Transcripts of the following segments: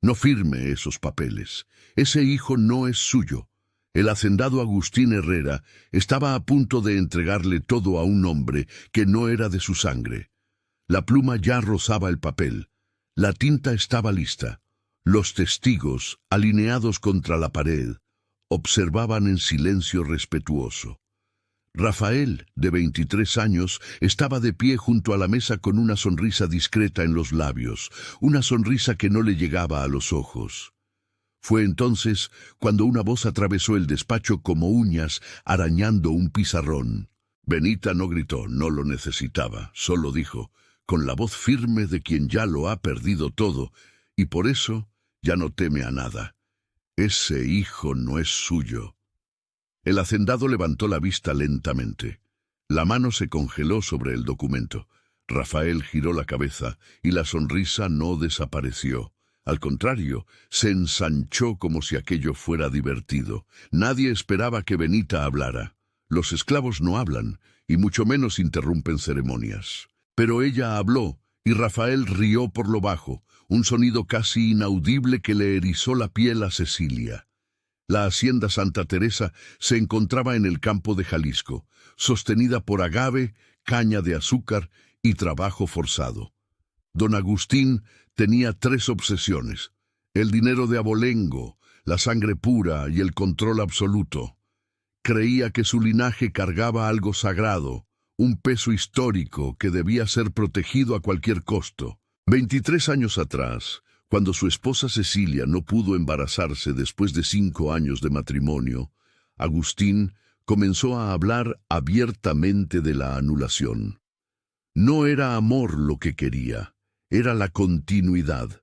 No firme esos papeles. Ese hijo no es suyo. El hacendado Agustín Herrera estaba a punto de entregarle todo a un hombre que no era de su sangre. La pluma ya rozaba el papel. La tinta estaba lista. Los testigos, alineados contra la pared, observaban en silencio respetuoso. Rafael, de 23 años, estaba de pie junto a la mesa con una sonrisa discreta en los labios, una sonrisa que no le llegaba a los ojos. Fue entonces cuando una voz atravesó el despacho como uñas arañando un pizarrón. Benita no gritó, no lo necesitaba, solo dijo, con la voz firme de quien ya lo ha perdido todo, y por eso ya no teme a nada. Ese hijo no es suyo. El hacendado levantó la vista lentamente. La mano se congeló sobre el documento. Rafael giró la cabeza y la sonrisa no desapareció. Al contrario, se ensanchó como si aquello fuera divertido. Nadie esperaba que Benita hablara. Los esclavos no hablan, y mucho menos interrumpen ceremonias. Pero ella habló, y Rafael rió por lo bajo, un sonido casi inaudible que le erizó la piel a Cecilia. La hacienda Santa Teresa se encontraba en el campo de Jalisco, sostenida por agave, caña de azúcar y trabajo forzado. Don Agustín tenía 3 obsesiones: el dinero de abolengo, la sangre pura y el control absoluto. Creía que su linaje cargaba algo sagrado, un peso histórico que debía ser protegido a cualquier costo. 23 años atrás, cuando su esposa Cecilia no pudo embarazarse después de 5 años de matrimonio, Agustín comenzó a hablar abiertamente de la anulación. No era amor lo que quería, era la continuidad.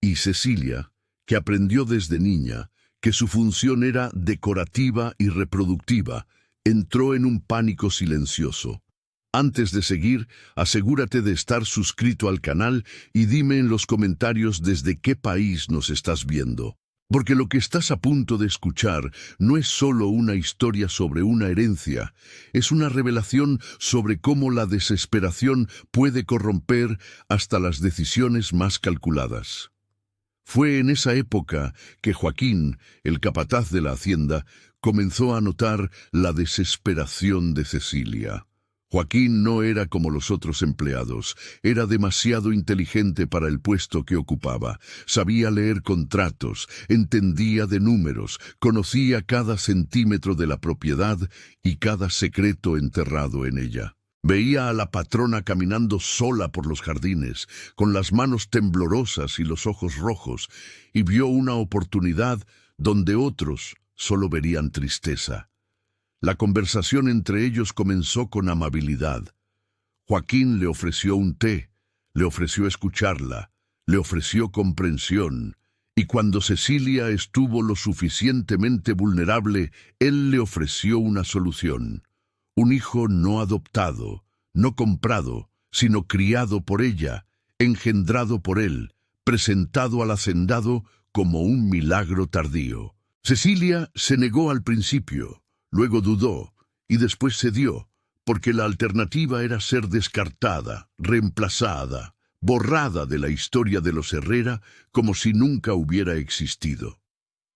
Y Cecilia, que aprendió desde niña que su función era decorativa y reproductiva, entró en un pánico silencioso. Antes de seguir, asegúrate de estar suscrito al canal y dime en los comentarios desde qué país nos estás viendo. Porque lo que estás a punto de escuchar no es solo una historia sobre una herencia, es una revelación sobre cómo la desesperación puede corromper hasta las decisiones más calculadas. Fue en esa época que Joaquín, el capataz de la hacienda, comenzó a notar la desesperación de Cecilia. Joaquín no era como los otros empleados, era demasiado inteligente para el puesto que ocupaba, sabía leer contratos, entendía de números, conocía cada centímetro de la propiedad y cada secreto enterrado en ella. Veía a la patrona caminando sola por los jardines, con las manos temblorosas y los ojos rojos, y vio una oportunidad donde otros solo verían tristeza. La conversación entre ellos comenzó con amabilidad. Joaquín le ofreció un té, le ofreció escucharla, le ofreció comprensión, y cuando Cecilia estuvo lo suficientemente vulnerable, él le ofreció una solución. Un hijo no adoptado, no comprado, sino criado por ella, engendrado por él, presentado al hacendado como un milagro tardío. Cecilia se negó al principio. Luego dudó, y después cedió, porque la alternativa era ser descartada, reemplazada, borrada de la historia de los Herrera como si nunca hubiera existido.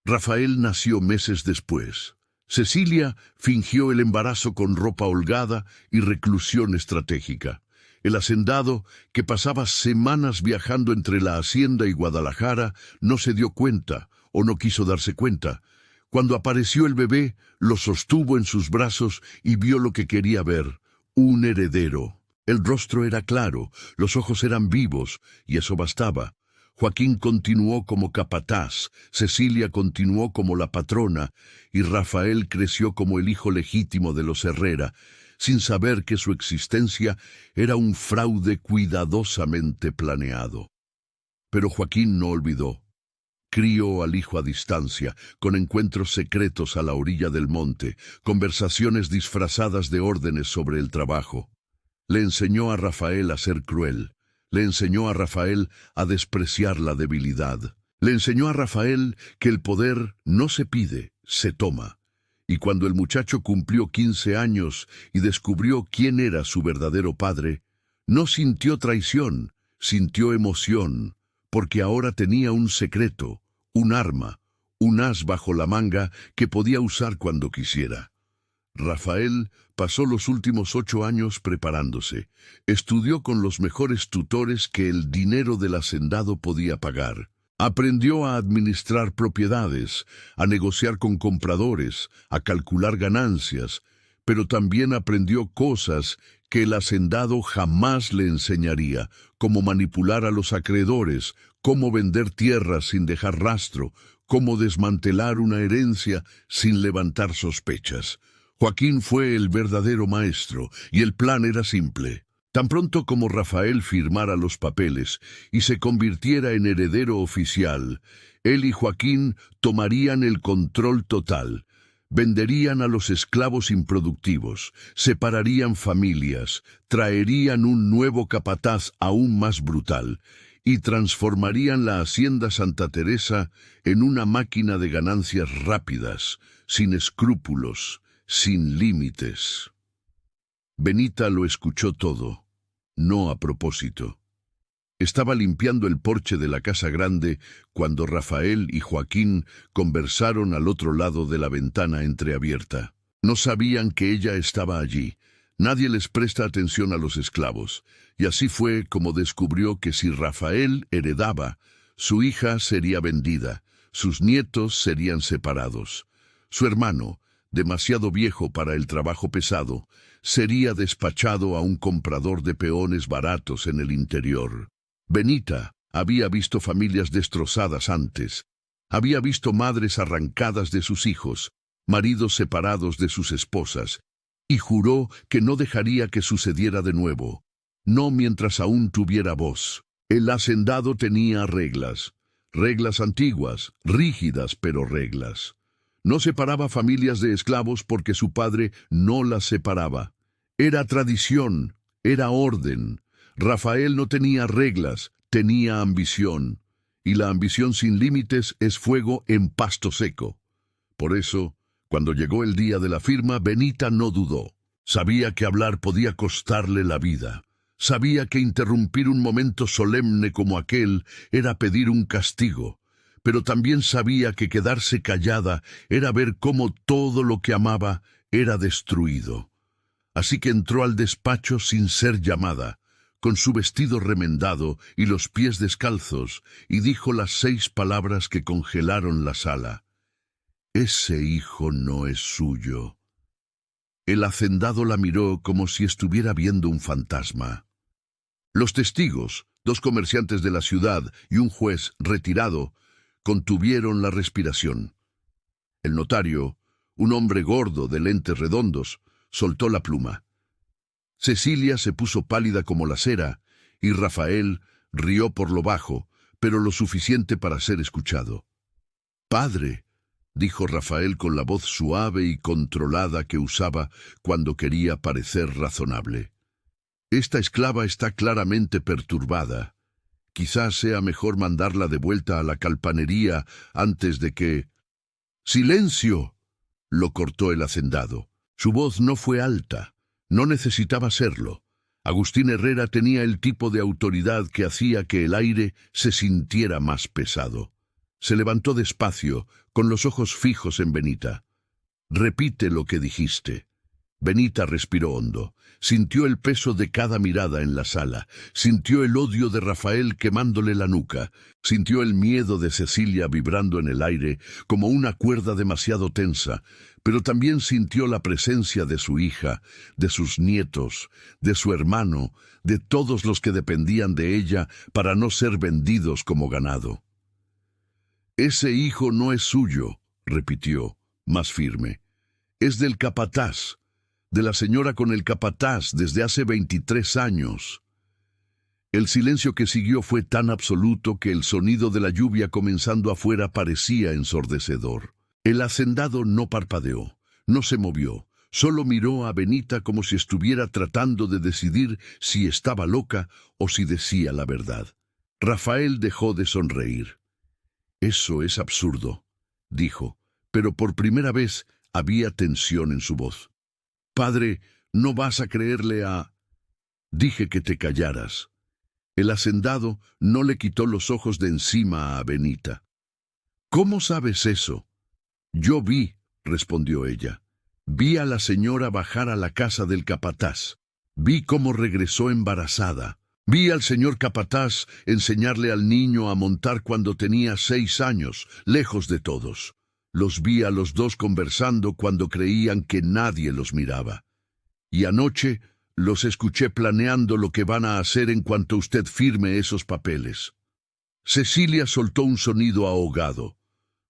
Rafael nació meses después. Cecilia fingió el embarazo con ropa holgada y reclusión estratégica. El hacendado, que pasaba semanas viajando entre la hacienda y Guadalajara, no se dio cuenta, o no quiso darse cuenta. Cuando apareció el bebé, lo sostuvo en sus brazos y vio lo que quería ver, un heredero. El rostro era claro, los ojos eran vivos, y eso bastaba. Joaquín continuó como capataz, Cecilia continuó como la patrona, y Rafael creció como el hijo legítimo de los Herrera, sin saber que su existencia era un fraude cuidadosamente planeado. Pero Joaquín no olvidó. Crió al hijo a distancia, con encuentros secretos a la orilla del monte, conversaciones disfrazadas de órdenes sobre el trabajo. Le enseñó a Rafael a ser cruel. Le enseñó a Rafael a despreciar la debilidad. Le enseñó a Rafael que el poder no se pide, se toma. Y cuando el muchacho cumplió 15 años y descubrió quién era su verdadero padre, no sintió traición, sintió emoción, porque ahora tenía un secreto, un arma, un as bajo la manga que podía usar cuando quisiera. Rafael pasó los últimos 8 años preparándose. Estudió con los mejores tutores que el dinero del hacendado podía pagar. Aprendió a administrar propiedades, a negociar con compradores, a calcular ganancias, pero también aprendió cosas que el hacendado jamás le enseñaría, como manipular a los acreedores, cómo vender tierras sin dejar rastro, cómo desmantelar una herencia sin levantar sospechas. Joaquín fue el verdadero maestro, y el plan era simple. Tan pronto como Rafael firmara los papeles y se convirtiera en heredero oficial, él y Joaquín tomarían el control total. Venderían a los esclavos improductivos, separarían familias, traerían un nuevo capataz aún más brutal y transformarían la hacienda Santa Teresa en una máquina de ganancias rápidas, sin escrúpulos, sin límites. Benita lo escuchó todo, no a propósito. Estaba limpiando el porche de la casa grande cuando Rafael y Joaquín conversaron al otro lado de la ventana entreabierta. No sabían que ella estaba allí. Nadie les presta atención a los esclavos, y así fue como descubrió que si Rafael heredaba, su hija sería vendida, sus nietos serían separados. Su hermano, demasiado viejo para el trabajo pesado, sería despachado a un comprador de peones baratos en el interior. Benita había visto familias destrozadas antes, había visto madres arrancadas de sus hijos, maridos separados de sus esposas, y juró que no dejaría que sucediera de nuevo, no mientras aún tuviera voz. El hacendado tenía reglas, reglas antiguas, rígidas pero reglas. No separaba familias de esclavos porque su padre no las separaba. Era tradición, era orden. Rafael no tenía reglas, tenía ambición. Y la ambición sin límites es fuego en pasto seco. Por eso, cuando llegó el día de la firma, Benita no dudó. Sabía que hablar podía costarle la vida. Sabía que interrumpir un momento solemne como aquel era pedir un castigo. Pero también sabía que quedarse callada era ver cómo todo lo que amaba era destruido. Así que entró al despacho sin ser llamada, con su vestido remendado y los pies descalzos, y dijo las 6 palabras que congelaron la sala. «Ese hijo no es suyo». El hacendado la miró como si estuviera viendo un fantasma. Los testigos, 2 comerciantes de la ciudad y un juez retirado, contuvieron la respiración. El notario, un hombre gordo de lentes redondos, soltó la pluma. Cecilia se puso pálida como la cera, y Rafael rió por lo bajo, pero lo suficiente para ser escuchado. «Padre», dijo Rafael con la voz suave y controlada que usaba cuando quería parecer razonable. «Esta esclava está claramente perturbada. Quizás sea mejor mandarla de vuelta a la calpanería antes de que...» «¡Silencio!», lo cortó el hacendado. Su voz no fue alta. No necesitaba serlo. Agustín Herrera tenía el tipo de autoridad que hacía que el aire se sintiera más pesado. Se levantó despacio, con los ojos fijos en Benita. «Repite lo que dijiste». Benita respiró hondo. Sintió el peso de cada mirada en la sala. Sintió el odio de Rafael quemándole la nuca. Sintió el miedo de Cecilia vibrando en el aire como una cuerda demasiado tensa. Pero también sintió la presencia de su hija, de sus nietos, de su hermano, de todos los que dependían de ella para no ser vendidos como ganado. «Ese hijo no es suyo», repitió, más firme. «Es del capataz, de la señora con el capataz desde hace 23 años». El silencio que siguió fue tan absoluto que el sonido de la lluvia comenzando afuera parecía ensordecedor. El hacendado no parpadeó, no se movió, solo miró a Benita como si estuviera tratando de decidir si estaba loca o si decía la verdad. Rafael dejó de sonreír. «Eso es absurdo», dijo, pero por primera vez había tensión en su voz. «Padre, no vas a creerle a...». «Dije que te callaras». El hacendado no le quitó los ojos de encima a Benita. «¿Cómo sabes eso?» «Yo vi», respondió ella. «Vi a la señora bajar a la casa del capataz. Vi cómo regresó embarazada. Vi al señor capataz enseñarle al niño a montar cuando tenía 6 años, lejos de todos. Los vi a los dos conversando cuando creían que nadie los miraba. Y anoche los escuché planeando lo que van a hacer en cuanto usted firme esos papeles». Cecilia soltó un sonido ahogado.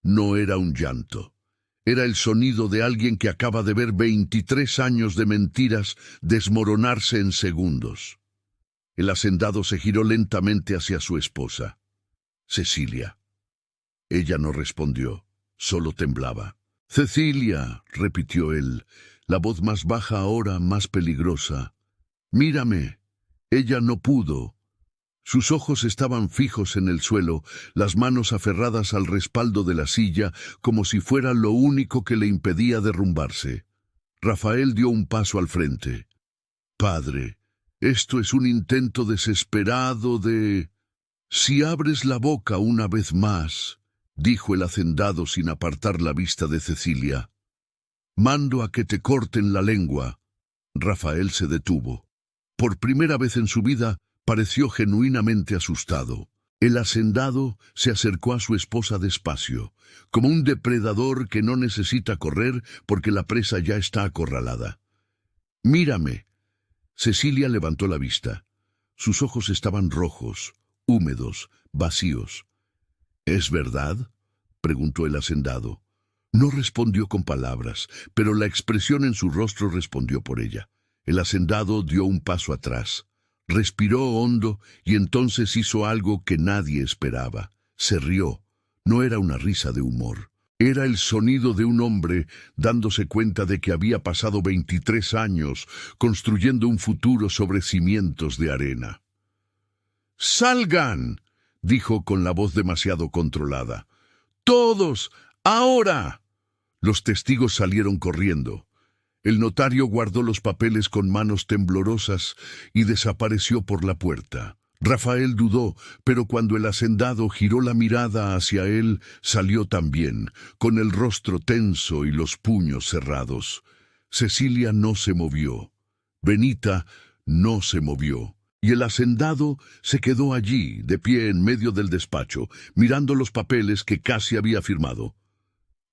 No era un llanto. Era el sonido de alguien que acaba de ver 23 años de mentiras desmoronarse en segundos. El hacendado se giró lentamente hacia su esposa. «Cecilia». Ella no respondió, solo temblaba. «Cecilia», repitió él, la voz más baja ahora, más peligrosa. «Mírame». Ella no pudo. Sus ojos estaban fijos en el suelo, las manos aferradas al respaldo de la silla, como si fuera lo único que le impedía derrumbarse. Rafael dio un paso al frente. «Padre, esto es un intento desesperado de...» «Si abres la boca una vez más», dijo el hacendado sin apartar la vista de Cecilia, «mando a que te corten la lengua». Rafael se detuvo. Por primera vez en su vida, pareció genuinamente asustado. El hacendado se acercó a su esposa despacio, como un depredador que no necesita correr porque la presa ya está acorralada. «Mírame». Cecilia levantó la vista. Sus ojos estaban rojos, húmedos, vacíos. «¿Es verdad?», preguntó el hacendado. No respondió con palabras, pero la expresión en su rostro respondió por ella. El hacendado dio un paso atrás. Respiró hondo y entonces hizo algo que nadie esperaba. Se rió. No era una risa de humor. Era el sonido de un hombre dándose cuenta de que había pasado 23 años construyendo un futuro sobre cimientos de arena. «¡Salgan!», dijo con la voz demasiado controlada. «¡Todos! ¡Ahora!». Los testigos salieron corriendo. El notario guardó los papeles con manos temblorosas y desapareció por la puerta. Rafael dudó, pero cuando el hacendado giró la mirada hacia él, salió también, con el rostro tenso y los puños cerrados. Cecilia no se movió. Benita no se movió. Y el hacendado se quedó allí, de pie en medio del despacho, mirando los papeles que casi había firmado.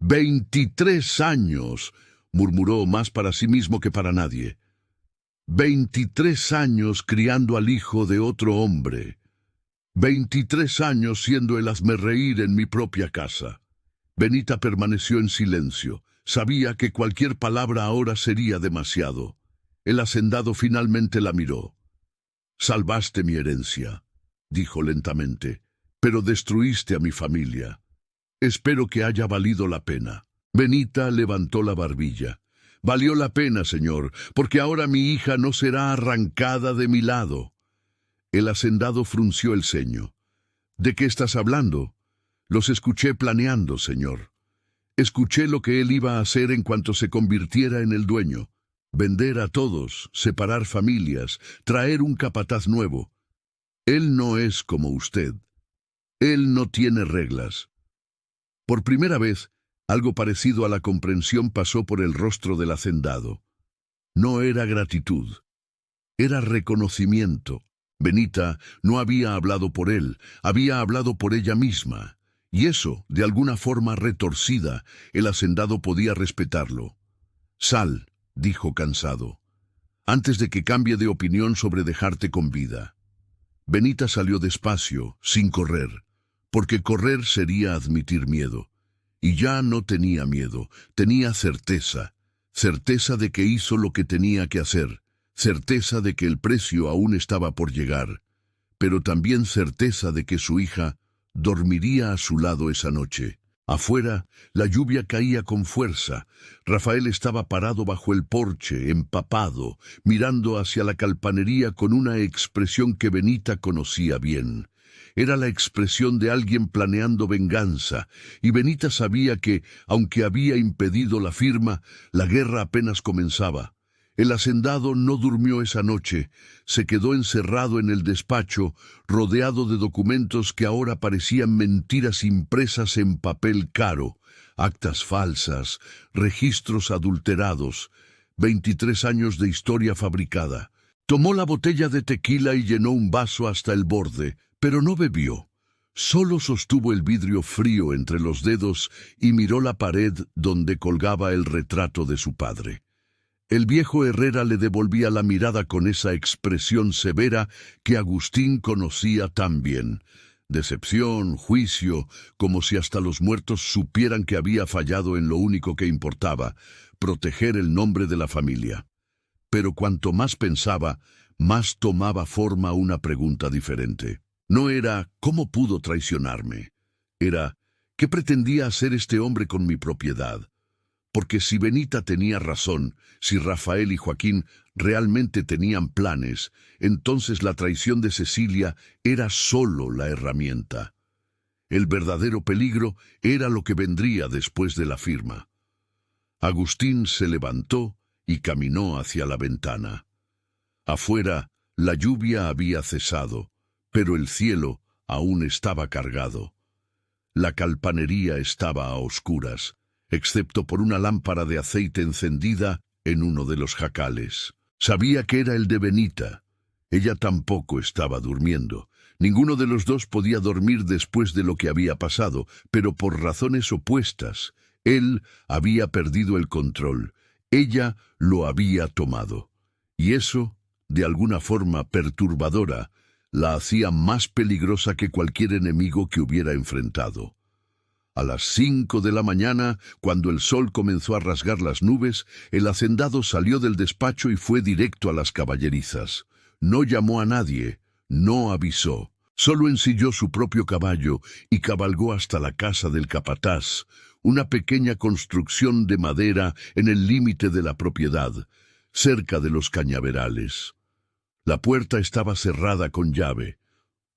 23 años, murmuró más para sí mismo que para nadie. 23 años criando al hijo de otro hombre. 23 años siendo el hazmerreír en mi propia casa. Benita permaneció en silencio. Sabía que cualquier palabra ahora sería demasiado. El hacendado finalmente la miró. «Salvaste mi herencia», dijo lentamente, «pero destruiste a mi familia. Espero que haya valido la pena». Benita levantó la barbilla. «Valió la pena, señor, porque ahora mi hija no será arrancada de mi lado». El hacendado frunció el ceño. «¿De qué estás hablando?». «Los escuché planeando, señor. Escuché lo que él iba a hacer en cuanto se convirtiera en el dueño. Vender a todos, separar familias, traer un capataz nuevo. Él no es como usted. Él no tiene reglas». Por primera vez, algo parecido a la comprensión pasó por el rostro del hacendado. No era gratitud. Era reconocimiento. Benita no había hablado por él, había hablado por ella misma. Y eso, de alguna forma retorcida, el hacendado podía respetarlo. «Sal», dijo cansado, «antes de que cambie de opinión sobre dejarte con vida». Benita salió despacio, sin correr, porque correr sería admitir miedo. Y ya no tenía miedo, tenía certeza. Certeza de que hizo lo que tenía que hacer. Certeza de que el precio aún estaba por llegar. Pero también certeza de que su hija dormiría a su lado esa noche. Afuera, la lluvia caía con fuerza. Rafael estaba parado bajo el porche, empapado, mirando hacia la calpanería con una expresión que Benita conocía bien. Era la expresión de alguien planeando venganza, y Benita sabía que, aunque había impedido la firma, la guerra apenas comenzaba. El hacendado no durmió esa noche, se quedó encerrado en el despacho, rodeado de documentos que ahora parecían mentiras impresas en papel caro, actas falsas, registros adulterados, 23 años de historia fabricada. Tomó la botella de tequila y llenó un vaso hasta el borde, pero no bebió. Solo sostuvo el vidrio frío entre los dedos y miró la pared donde colgaba el retrato de su padre. El viejo Herrera le devolvía la mirada con esa expresión severa que Agustín conocía tan bien. Decepción, juicio, como si hasta los muertos supieran que había fallado en lo único que importaba, proteger el nombre de la familia. Pero cuanto más pensaba, más tomaba forma una pregunta diferente. No era ¿cómo pudo traicionarme? Era ¿qué pretendía hacer este hombre con mi propiedad? Porque si Benita tenía razón, si Rafael y Joaquín realmente tenían planes, entonces la traición de Cecilia era solo la herramienta. El verdadero peligro era lo que vendría después de la firma. Agustín se levantó y caminó hacia la ventana. Afuera, la lluvia había cesado, pero el cielo aún estaba cargado. La calpanería estaba a oscuras, excepto por una lámpara de aceite encendida en uno de los jacales. Sabía que era el de Benita. Ella tampoco estaba durmiendo. Ninguno de los dos podía dormir después de lo que había pasado, pero por razones opuestas. Él había perdido el control. Ella lo había tomado. Y eso, de alguna forma perturbadora, la hacía más peligrosa que cualquier enemigo que hubiera enfrentado. A las 5 de la mañana, cuando el sol comenzó a rasgar las nubes, el hacendado salió del despacho y fue directo a las caballerizas. No llamó a nadie, no avisó. Solo ensilló su propio caballo y cabalgó hasta la casa del capataz, una pequeña construcción de madera en el límite de la propiedad, cerca de los cañaverales. La puerta estaba cerrada con llave.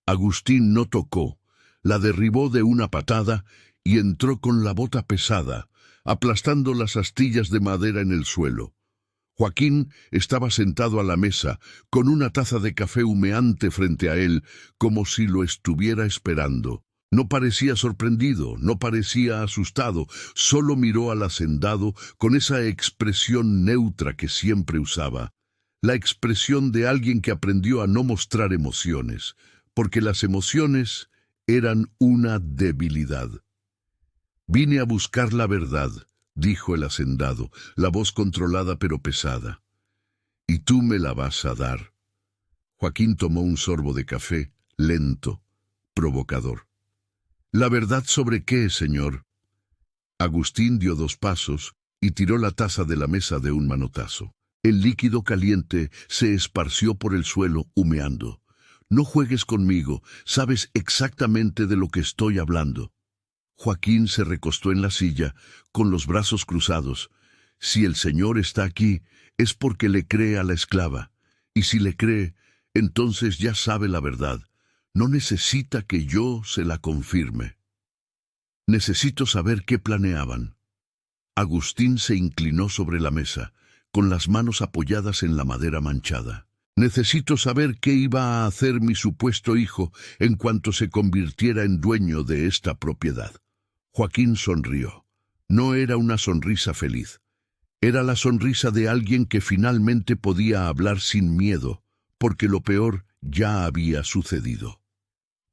Agustín no tocó, la derribó de una patada y entró con la bota pesada, aplastando las astillas de madera en el suelo. Joaquín estaba sentado a la mesa, con una taza de café humeante frente a él, como si lo estuviera esperando. No parecía sorprendido, no parecía asustado, solo miró al hacendado con esa expresión neutra que siempre usaba. La expresión de alguien que aprendió a no mostrar emociones, porque las emociones eran una debilidad. «Vine a buscar la verdad», dijo el hacendado, la voz controlada pero pesada. «Y tú me la vas a dar». Joaquín tomó un sorbo de café, lento, provocador. «¿La verdad sobre qué, señor?» Agustín dio 2 pasos y tiró la taza de la mesa de un manotazo. El líquido caliente se esparció por el suelo, humeando. «No juegues conmigo, sabes exactamente de lo que estoy hablando». Joaquín se recostó en la silla, con los brazos cruzados. «Si el señor está aquí, es porque le cree a la esclava. Y si le cree, entonces ya sabe la verdad. No necesita que yo se la confirme. Necesito saber qué planeaban». Agustín se inclinó sobre la mesa, con las manos apoyadas en la madera manchada. «Necesito saber qué iba a hacer mi supuesto hijo en cuanto se convirtiera en dueño de esta propiedad». Joaquín sonrió. No era una sonrisa feliz. Era la sonrisa de alguien que finalmente podía hablar sin miedo, porque lo peor ya había sucedido.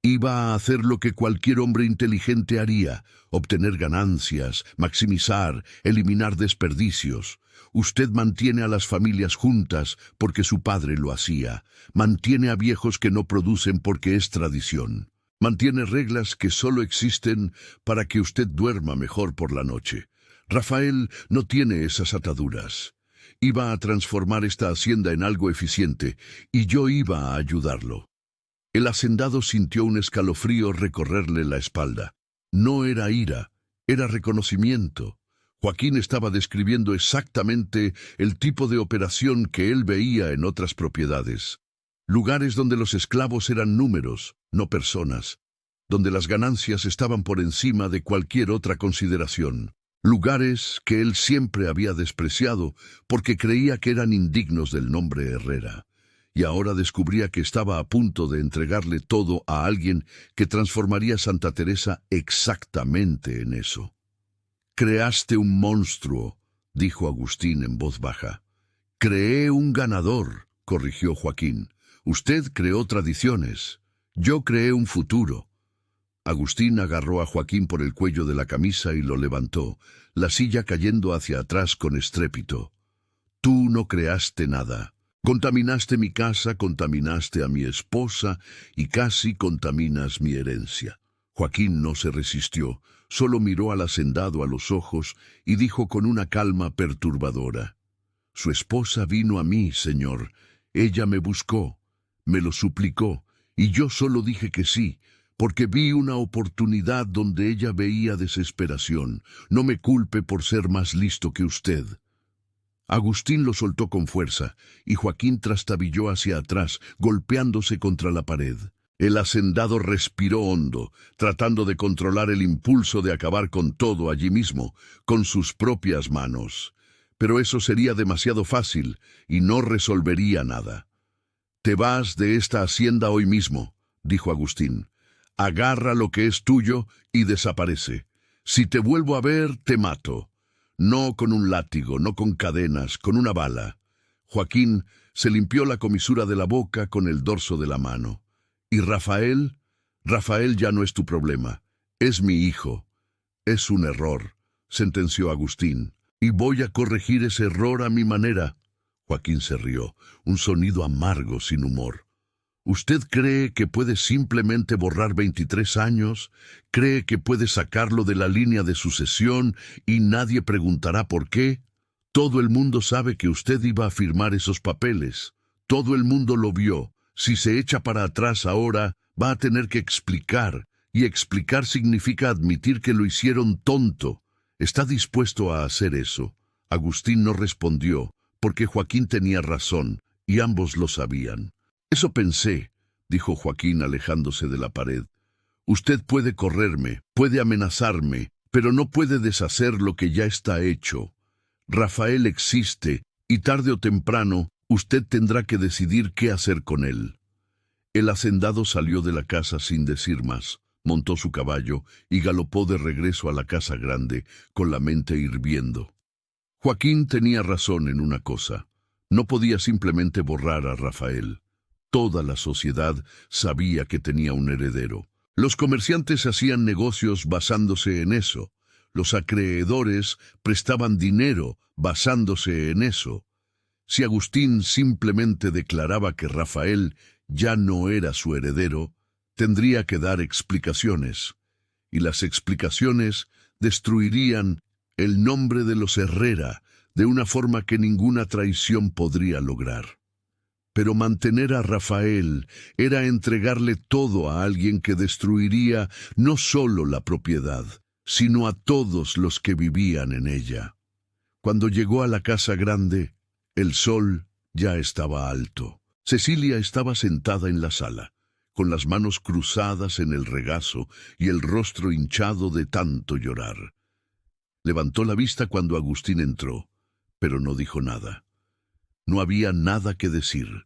Iba a hacer lo que cualquier hombre inteligente haría: obtener ganancias, maximizar, eliminar desperdicios. Usted mantiene a las familias juntas porque su padre lo hacía. Mantiene a viejos que no producen porque es tradición. Mantiene reglas que solo existen para que usted duerma mejor por la noche. Rafael no tiene esas ataduras. Iba a transformar esta hacienda en algo eficiente y yo iba a ayudarlo. El hacendado sintió un escalofrío recorrerle la espalda. No era ira, era reconocimiento. Joaquín estaba describiendo exactamente el tipo de operación que él veía en otras propiedades. Lugares donde los esclavos eran números, no personas, donde las ganancias estaban por encima de cualquier otra consideración. lugares que él siempre había despreciado porque creía que eran indignos del nombre Herrera, y ahora descubría que estaba a punto de entregarle todo a alguien que transformaría a Santa Teresa exactamente en eso. «Creaste un monstruo», dijo Agustín en voz baja. «Creé un ganador», corrigió Joaquín. «Usted creó tradiciones. Yo creé un futuro». Agustín agarró a Joaquín por el cuello de la camisa y lo levantó, la silla cayendo hacia atrás con estrépito. «Tú no creaste nada. Contaminaste mi casa, contaminaste a mi esposa y casi contaminas mi herencia». Joaquín no se resistió, solo miró al hacendado a los ojos y dijo con una calma perturbadora: «Su esposa vino a mí, señor. Ella me buscó, me lo suplicó, y yo solo dije que sí, porque vi una oportunidad donde ella veía desesperación. No me culpe por ser más listo que usted». Agustín lo soltó con fuerza, y Joaquín trastabilló hacia atrás, golpeándose contra la pared. El hacendado respiró hondo, tratando de controlar el impulso de acabar con todo allí mismo, con sus propias manos. Pero eso sería demasiado fácil, y no resolvería nada. «Te vas de esta hacienda hoy mismo», dijo Agustín. «Agarra lo que es tuyo y desaparece. Si te vuelvo a ver, te mato. No con un látigo, no con cadenas, con una bala». Joaquín se limpió la comisura de la boca con el dorso de la mano. «¿Y Rafael? Rafael ya no es tu problema. Es mi hijo». «Es un error», sentenció Agustín. «Y voy a corregir ese error a mi manera». Joaquín se rió, un sonido amargo sin humor. «¿Usted cree que puede simplemente borrar 23 años? ¿Cree que puede sacarlo de la línea de sucesión y nadie preguntará por qué? Todo el mundo sabe que usted iba a firmar esos papeles. Todo el mundo lo vio. Si se echa para atrás ahora, va a tener que explicar, y explicar significa admitir que lo hicieron tonto. ¿Está dispuesto a hacer eso?» Agustín no respondió, porque Joaquín tenía razón, y ambos lo sabían. «Eso pensé», dijo Joaquín alejándose de la pared. «Usted puede correrme, puede amenazarme, pero no puede deshacer lo que ya está hecho. Rafael existe, y tarde o temprano, usted tendrá que decidir qué hacer con él». El hacendado salió de la casa sin decir más, montó su caballo y galopó de regreso a la casa grande, con la mente hirviendo. Joaquín tenía razón en una cosa: no podía simplemente borrar a Rafael. Toda la sociedad sabía que tenía un heredero. Los comerciantes hacían negocios basándose en eso. Los acreedores prestaban dinero basándose en eso. Si Agustín simplemente declaraba que Rafael ya no era su heredero, tendría que dar explicaciones, y las explicaciones destruirían el nombre de los Herrera de una forma que ninguna traición podría lograr. Pero mantener a Rafael era entregarle todo a alguien que destruiría no solo la propiedad, sino a todos los que vivían en ella. Cuando llegó a la casa grande, el sol ya estaba alto. Cecilia estaba sentada en la sala, con las manos cruzadas en el regazo y el rostro hinchado de tanto llorar. Levantó la vista cuando Agustín entró, pero no dijo nada. No había nada que decir.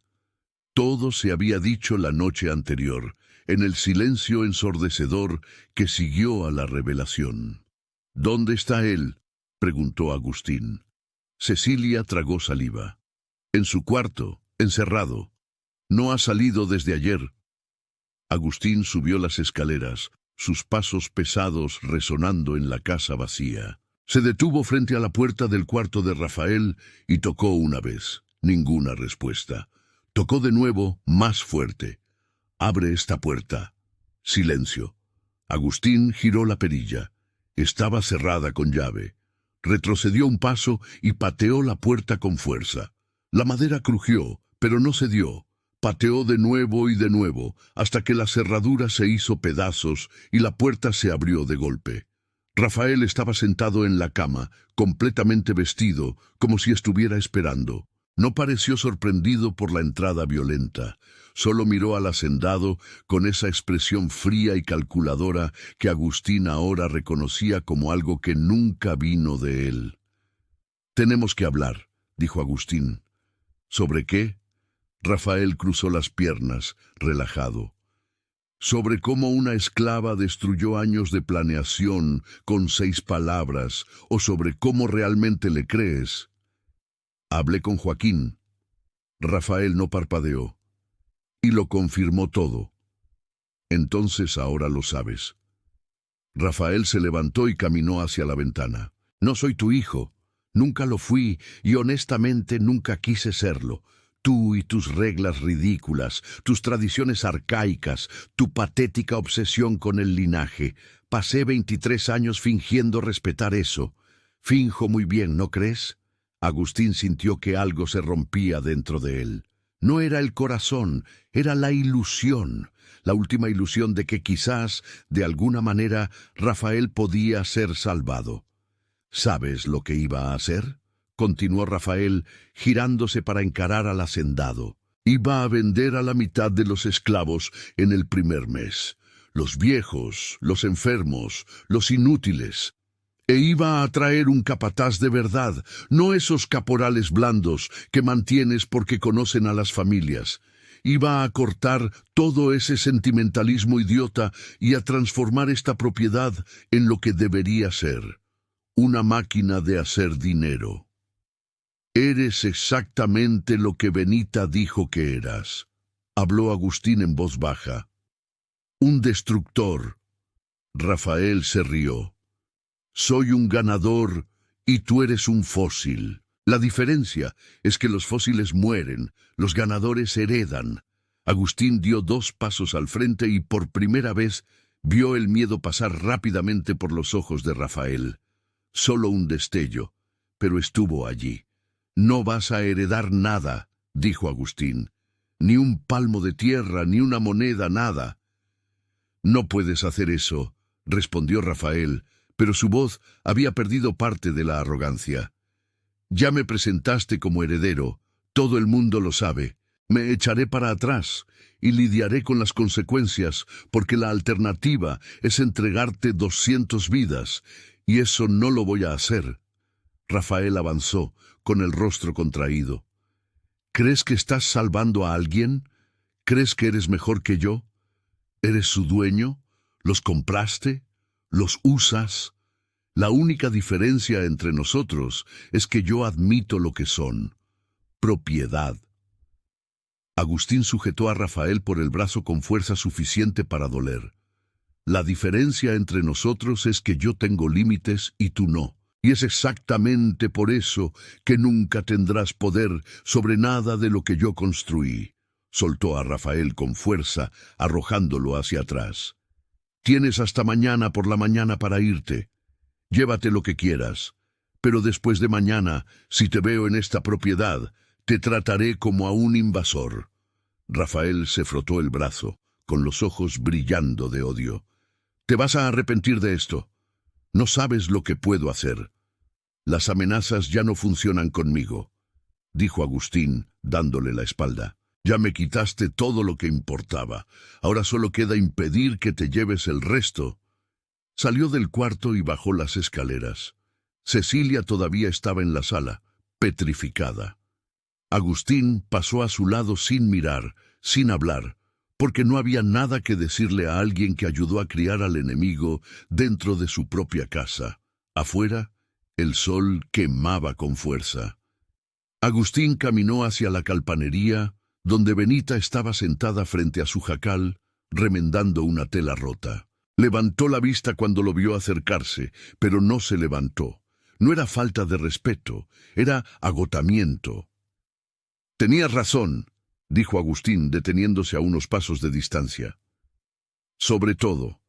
Todo se había dicho la noche anterior, en el silencio ensordecedor que siguió a la revelación. «¿Dónde está él?», preguntó Agustín. Cecilia tragó saliva. «En su cuarto, encerrado. No ha salido desde ayer». Agustín subió las escaleras, sus pasos pesados resonando en la casa vacía. Se detuvo frente a la puerta del cuarto de Rafael y tocó una vez. Ninguna respuesta. Tocó de nuevo, más fuerte. «Abre esta puerta». Silencio. Agustín giró la perilla. Estaba cerrada con llave. Retrocedió un paso y pateó la puerta con fuerza. La madera crujió, pero no cedió. Pateó de nuevo y de nuevo, hasta que la cerradura se hizo pedazos y la puerta se abrió de golpe. Rafael estaba sentado en la cama, completamente vestido, como si estuviera esperando. No pareció sorprendido por la entrada violenta. Solo miró al hacendado con esa expresión fría y calculadora que Agustín ahora reconocía como algo que nunca vino de él. «Tenemos que hablar», dijo Agustín. «¿Sobre qué?» Rafael cruzó las piernas, relajado. «Sobre cómo una esclava destruyó años de planeación con 6 palabras, o sobre cómo realmente le crees». «Hablé con Joaquín». Rafael no parpadeó. «Y lo confirmó todo». «Entonces ahora lo sabes». Rafael se levantó y caminó hacia la ventana. «No soy tu hijo. Nunca lo fui y honestamente nunca quise serlo. Tú y tus reglas ridículas, tus tradiciones arcaicas, tu patética obsesión con el linaje. Pasé 23 años fingiendo respetar eso. Finjo muy bien, ¿no crees?» Agustín sintió que algo se rompía dentro de él. No era el corazón, era la ilusión. La última ilusión de que quizás, de alguna manera, Rafael podía ser salvado. «¿Sabes lo que iba a hacer?», continuó Rafael, girándose para encarar al hacendado. «Iba a vender a la mitad de los esclavos en el primer mes. Los viejos, los enfermos, los inútiles. E iba a traer un capataz de verdad, no esos caporales blandos que mantienes porque conocen a las familias. Iba a cortar todo ese sentimentalismo idiota y a transformar esta propiedad en lo que debería ser. Una máquina de hacer dinero». «Eres exactamente lo que Benita dijo que eras», habló Agustín en voz baja. «Un destructor». Rafael se rió. «Soy un ganador y tú eres un fósil. La diferencia es que los fósiles mueren, los ganadores heredan». Agustín dio 2 pasos al frente y por primera vez vio el miedo pasar rápidamente por los ojos de Rafael. Solo un destello, pero estuvo allí. «No vas a heredar nada», dijo Agustín. «Ni un palmo de tierra, ni una moneda, nada». «No puedes hacer eso», respondió Rafael, pero su voz había perdido parte de la arrogancia. «Ya me presentaste como heredero, todo el mundo lo sabe. Me echaré para atrás y lidiaré con las consecuencias, porque la alternativa es entregarte 200 vidas, y eso no lo voy a hacer». Rafael avanzó, con el rostro contraído. «¿Crees que estás salvando a alguien? ¿Crees que eres mejor que yo? ¿Eres su dueño? ¿Los compraste? ¿Los usas? La única diferencia entre nosotros es que yo admito lo que son. Propiedad». Agustín sujetó a Rafael por el brazo con fuerza suficiente para doler. «La diferencia entre nosotros es que yo tengo límites y tú no. Y es exactamente por eso que nunca tendrás poder sobre nada de lo que yo construí», soltó a Rafael con fuerza, arrojándolo hacia atrás. «Tienes hasta mañana por la mañana para irte. Llévate lo que quieras, pero después de mañana, si te veo en esta propiedad, te trataré como a un invasor». Rafael se frotó el brazo, con los ojos brillando de odio. «Te vas a arrepentir de esto. No sabes lo que puedo hacer. Las amenazas ya no funcionan conmigo», dijo Agustín, dándole la espalda. «Ya me quitaste todo lo que importaba. Ahora solo queda impedir que te lleves el resto». Salió del cuarto y bajó las escaleras. Cecilia todavía estaba en la sala, petrificada. Agustín pasó a su lado sin mirar, sin hablar, porque no había nada que decirle a alguien que ayudó a criar al enemigo dentro de su propia casa. Afuera, el sol quemaba con fuerza. Agustín caminó hacia la calpanería, donde Benita estaba sentada frente a su jacal, remendando una tela rota. Levantó la vista cuando lo vio acercarse, pero no se levantó. No era falta de respeto, era agotamiento. «Tenías razón», dijo Agustín, deteniéndose a unos pasos de distancia. «Sobre todo».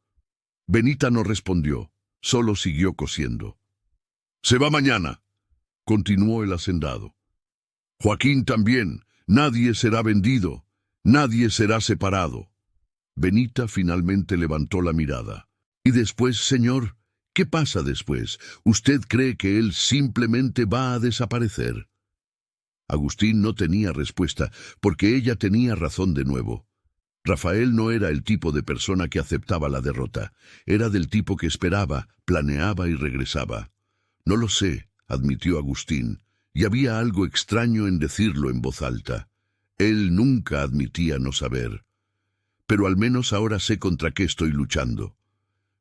Benita no respondió, solo siguió cosiendo. «Se va mañana», continuó el hacendado. «Joaquín también. Nadie será vendido. Nadie será separado». Benita finalmente levantó la mirada. «¿Y después, señor? ¿Qué pasa después? ¿Usted cree que él simplemente va a desaparecer?» Agustín no tenía respuesta, porque ella tenía razón de nuevo. Rafael no era el tipo de persona que aceptaba la derrota. Era del tipo que esperaba, planeaba y regresaba. No lo sé, admitió Agustín, y había algo extraño en decirlo en voz alta. Él nunca admitía no saber. Pero al menos ahora sé contra qué estoy luchando.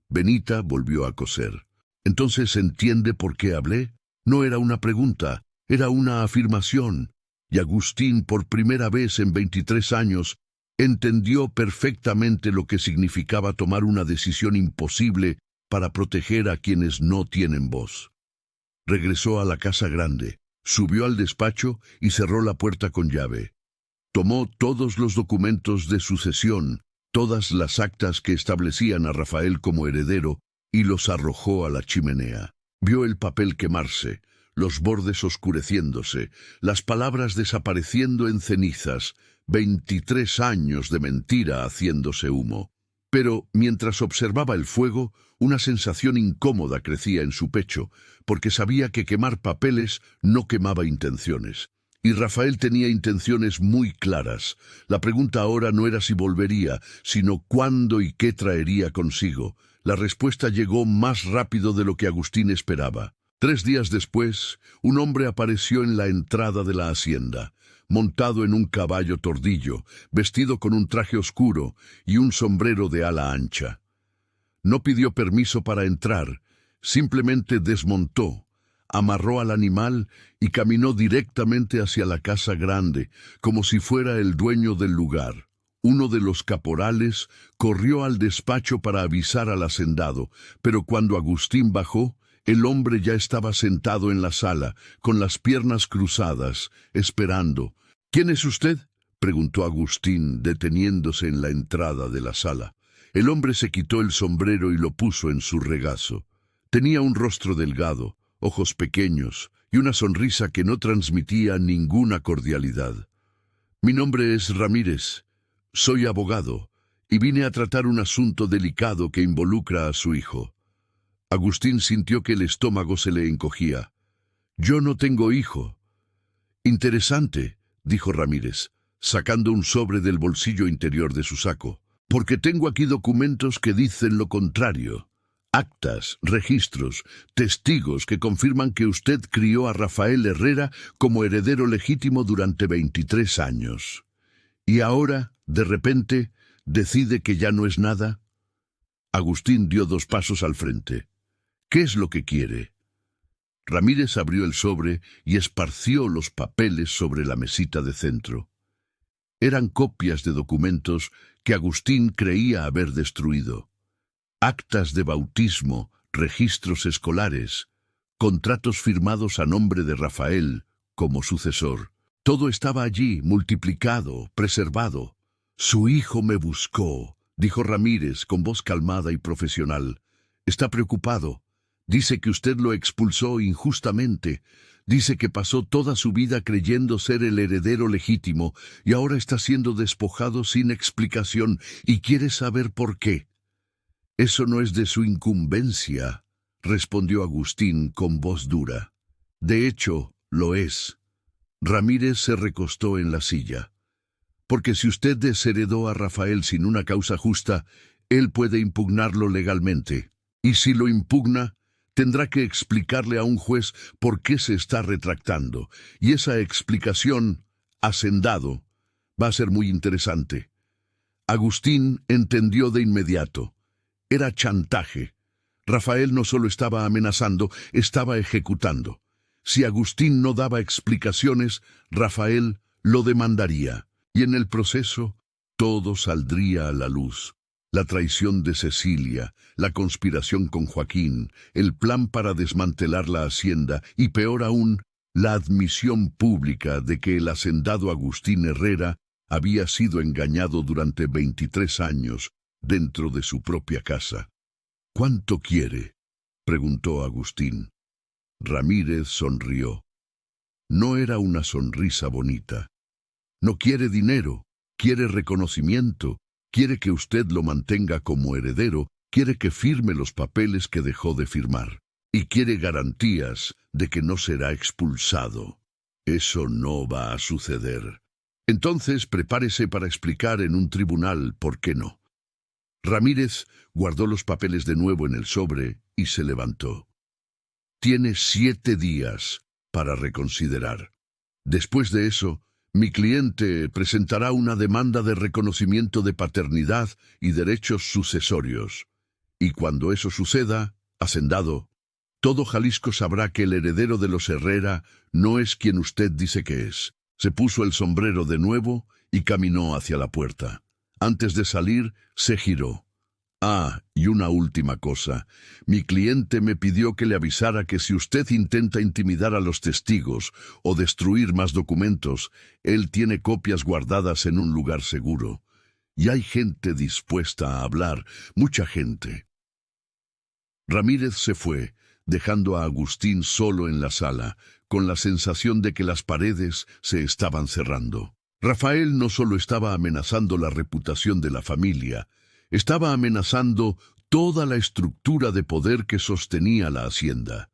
Benita volvió a coser. ¿Entonces entiende por qué hablé? No era una pregunta, era una afirmación. Y Agustín, por primera vez en 23 años, entendió perfectamente lo que significaba tomar una decisión imposible para proteger a quienes no tienen voz. Regresó a la casa grande, subió al despacho y cerró la puerta con llave. Tomó todos los documentos de sucesión, todas las actas que establecían a Rafael como heredero, y los arrojó a la chimenea. Vio el papel quemarse, los bordes oscureciéndose, las palabras desapareciendo en cenizas, 23 años de mentira haciéndose humo. Pero, mientras observaba el fuego, una sensación incómoda crecía en su pecho, porque sabía que quemar papeles no quemaba intenciones. Y Rafael tenía intenciones muy claras. La pregunta ahora no era si volvería, sino cuándo y qué traería consigo. La respuesta llegó más rápido de lo que Agustín esperaba. 3 días después, un hombre apareció en la entrada de la hacienda, montado en un caballo tordillo, vestido con un traje oscuro y un sombrero de ala ancha. No pidió permiso para entrar, simplemente desmontó, amarró al animal y caminó directamente hacia la casa grande, como si fuera el dueño del lugar. Uno de los caporales corrió al despacho para avisar al hacendado, pero cuando Agustín bajó, el hombre ya estaba sentado en la sala, con las piernas cruzadas, esperando. «¿Quién es usted?», preguntó Agustín, deteniéndose en la entrada de la sala. El hombre se quitó el sombrero y lo puso en su regazo. Tenía un rostro delgado, ojos pequeños y una sonrisa que no transmitía ninguna cordialidad. «Mi nombre es Ramírez. Soy abogado y vine a tratar un asunto delicado que involucra a su hijo». Agustín sintió que el estómago se le encogía. «Yo no tengo hijo». «Interesante», dijo Ramírez, sacando un sobre del bolsillo interior de su saco, «porque tengo aquí documentos que dicen lo contrario. Actas, registros, testigos que confirman que usted crió a Rafael Herrera como heredero legítimo durante 23 años. Y ahora, de repente, decide que ya no es nada». Agustín dio 2 pasos al frente. «¿Qué es lo que quiere?». Ramírez abrió el sobre y esparció los papeles sobre la mesita de centro. Eran copias de documentos que Agustín creía haber destruido. Actas de bautismo, registros escolares, contratos firmados a nombre de Rafael como sucesor. Todo estaba allí, multiplicado, preservado. «Su hijo me buscó», dijo Ramírez con voz calmada y profesional. «Está preocupado. Dice que usted lo expulsó injustamente. Dice que pasó toda su vida creyendo ser el heredero legítimo y ahora está siendo despojado sin explicación y quiere saber por qué». «Eso no es de su incumbencia», respondió Agustín con voz dura. «De hecho, lo es». Ramírez se recostó en la silla. «Porque si usted desheredó a Rafael sin una causa justa, él puede impugnarlo legalmente. Y si lo impugna, tendrá que explicarle a un juez por qué se está retractando. Y esa explicación, hacendado, va a ser muy interesante». Agustín entendió de inmediato. Era chantaje. Rafael no solo estaba amenazando, estaba ejecutando. Si Agustín no daba explicaciones, Rafael lo demandaría. Y en el proceso, todo saldría a la luz. La traición de Cecilia, la conspiración con Joaquín, el plan para desmantelar la hacienda y, peor aún, la admisión pública de que el hacendado Agustín Herrera había sido engañado durante 23 años dentro de su propia casa. «¿Cuánto quiere?», preguntó Agustín. Ramírez sonrió. No era una sonrisa bonita. «No quiere dinero, quiere reconocimiento, quiere que usted lo mantenga como heredero, quiere que firme los papeles que dejó de firmar, y quiere garantías de que no será expulsado». Eso no va a suceder. Entonces prepárese para explicar en un tribunal por qué no. Ramírez guardó los papeles de nuevo en el sobre y se levantó. Tiene 7 días para reconsiderar. Después de eso, mi cliente presentará una demanda de reconocimiento de paternidad y derechos sucesorios. Y cuando eso suceda, hacendado, todo Jalisco sabrá que el heredero de los Herrera no es quien usted dice que es. Se puso el sombrero de nuevo y caminó hacia la puerta. Antes de salir, se giró. Ah, y una última cosa. Mi cliente me pidió que le avisara que si usted intenta intimidar a los testigos o destruir más documentos, él tiene copias guardadas en un lugar seguro. Y hay gente dispuesta a hablar, mucha gente. Ramírez se fue, dejando a Agustín solo en la sala, con la sensación de que las paredes se estaban cerrando. Rafael no solo estaba amenazando la reputación de la familia, estaba amenazando toda la estructura de poder que sostenía la hacienda.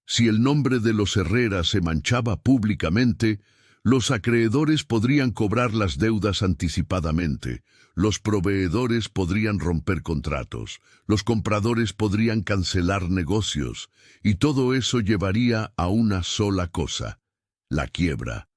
Si el nombre de los Herrera se manchaba públicamente, los acreedores podrían cobrar las deudas anticipadamente, los proveedores podrían romper contratos, los compradores podrían cancelar negocios, y todo eso llevaría a una sola cosa: la quiebra.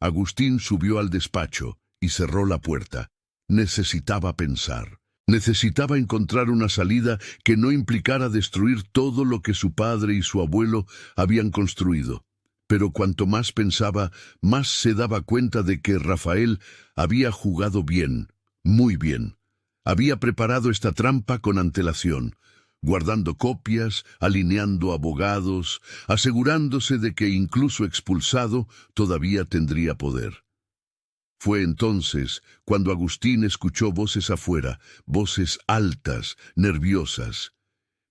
Agustín subió al despacho y cerró la puerta. Necesitaba pensar. Necesitaba encontrar una salida que no implicara destruir todo lo que su padre y su abuelo habían construido. Pero cuanto más pensaba, más se daba cuenta de que Rafael había jugado bien, muy bien. Había preparado esta trampa con antelación, guardando copias, alineando abogados, asegurándose de que incluso expulsado todavía tendría poder. Fue entonces cuando Agustín escuchó voces afuera, voces altas, nerviosas.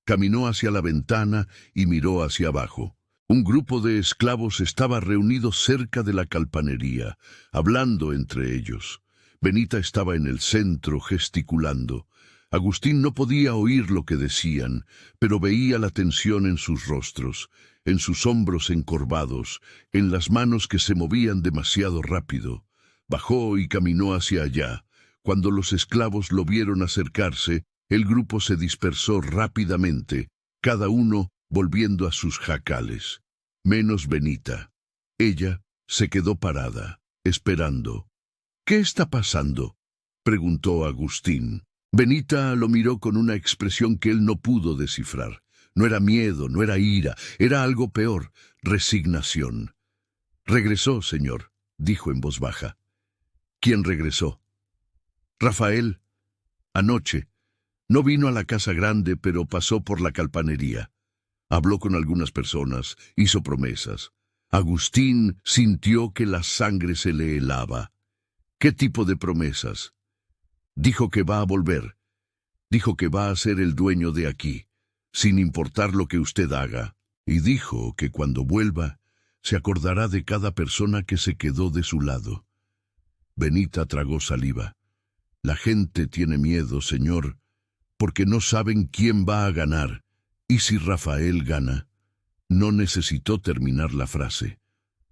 Caminó hacia la ventana y miró hacia abajo. Un grupo de esclavos estaba reunido cerca de la calpanería, hablando entre ellos. Benita estaba en el centro, gesticulando. Agustín no podía oír lo que decían, pero veía la tensión en sus rostros, en sus hombros encorvados, en las manos que se movían demasiado rápido. Bajó y caminó hacia allá. Cuando los esclavos lo vieron acercarse, el grupo se dispersó rápidamente, cada uno volviendo a sus jacales. Menos Benita. Ella se quedó parada, esperando. «¿Qué está pasando?», preguntó Agustín. Benita lo miró con una expresión que él no pudo descifrar. No era miedo, no era ira, era algo peor: resignación. «Regresó, señor», dijo en voz baja. «¿Quién regresó?». «Rafael. Anoche. No vino a la casa grande, pero pasó por la calpanería. Habló con algunas personas, hizo promesas». Agustín sintió que la sangre se le helaba. «¿Qué tipo de promesas?». «Dijo que va a volver. Dijo que va a ser el dueño de aquí, sin importar lo que usted haga. Y dijo que cuando vuelva, se acordará de cada persona que se quedó de su lado». Benita tragó saliva. «La gente tiene miedo, señor, porque no saben quién va a ganar. ¿Y si Rafael gana?». No necesitó terminar la frase.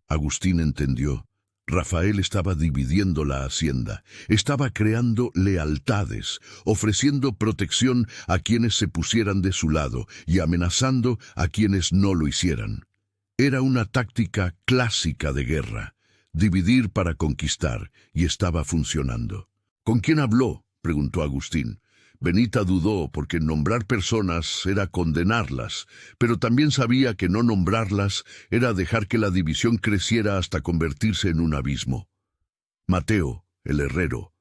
Agustín entendió. Rafael estaba dividiendo la hacienda, estaba creando lealtades, ofreciendo protección a quienes se pusieran de su lado y amenazando a quienes no lo hicieran. Era una táctica clásica de guerra, dividir para conquistar, y estaba funcionando. «¿Con quién habló?», preguntó Agustín. Benita dudó, porque nombrar personas era condenarlas, pero también sabía que no nombrarlas era dejar que la división creciera hasta convertirse en un abismo. «Mateo, el herrero.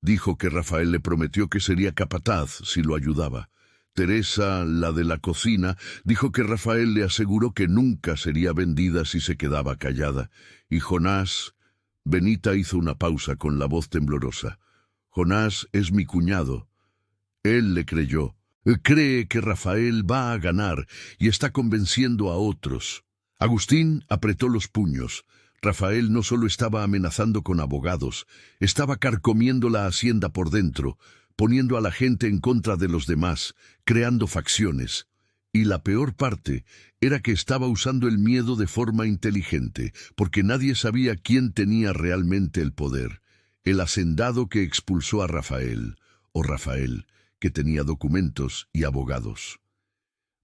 Dijo que Rafael le prometió que sería capataz si lo ayudaba. Teresa, la de la cocina, dijo que Rafael le aseguró que nunca sería vendida si se quedaba callada. Y Jonás...». Benita hizo una pausa con la voz temblorosa. «Jonás es mi cuñado. Él le creyó. Cree que Rafael va a ganar y está convenciendo a otros». Agustín apretó los puños. Rafael no solo estaba amenazando con abogados, estaba carcomiendo la hacienda por dentro, poniendo a la gente en contra de los demás, creando facciones. Y la peor parte era que estaba usando el miedo de forma inteligente, porque nadie sabía quién tenía realmente el poder, el hacendado que expulsó a Rafael, o Rafael, que tenía documentos y abogados.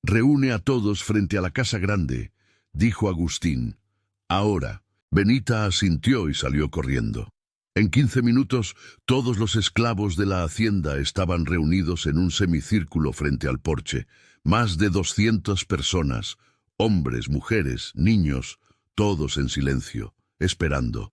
«Reúne a todos frente a la casa grande», dijo Agustín. «Ahora». Benita asintió y salió corriendo. En 15 minutos, todos los esclavos de la hacienda estaban reunidos en un semicírculo frente al porche. Más de 200 personas, hombres, mujeres, niños, todos en silencio, esperando.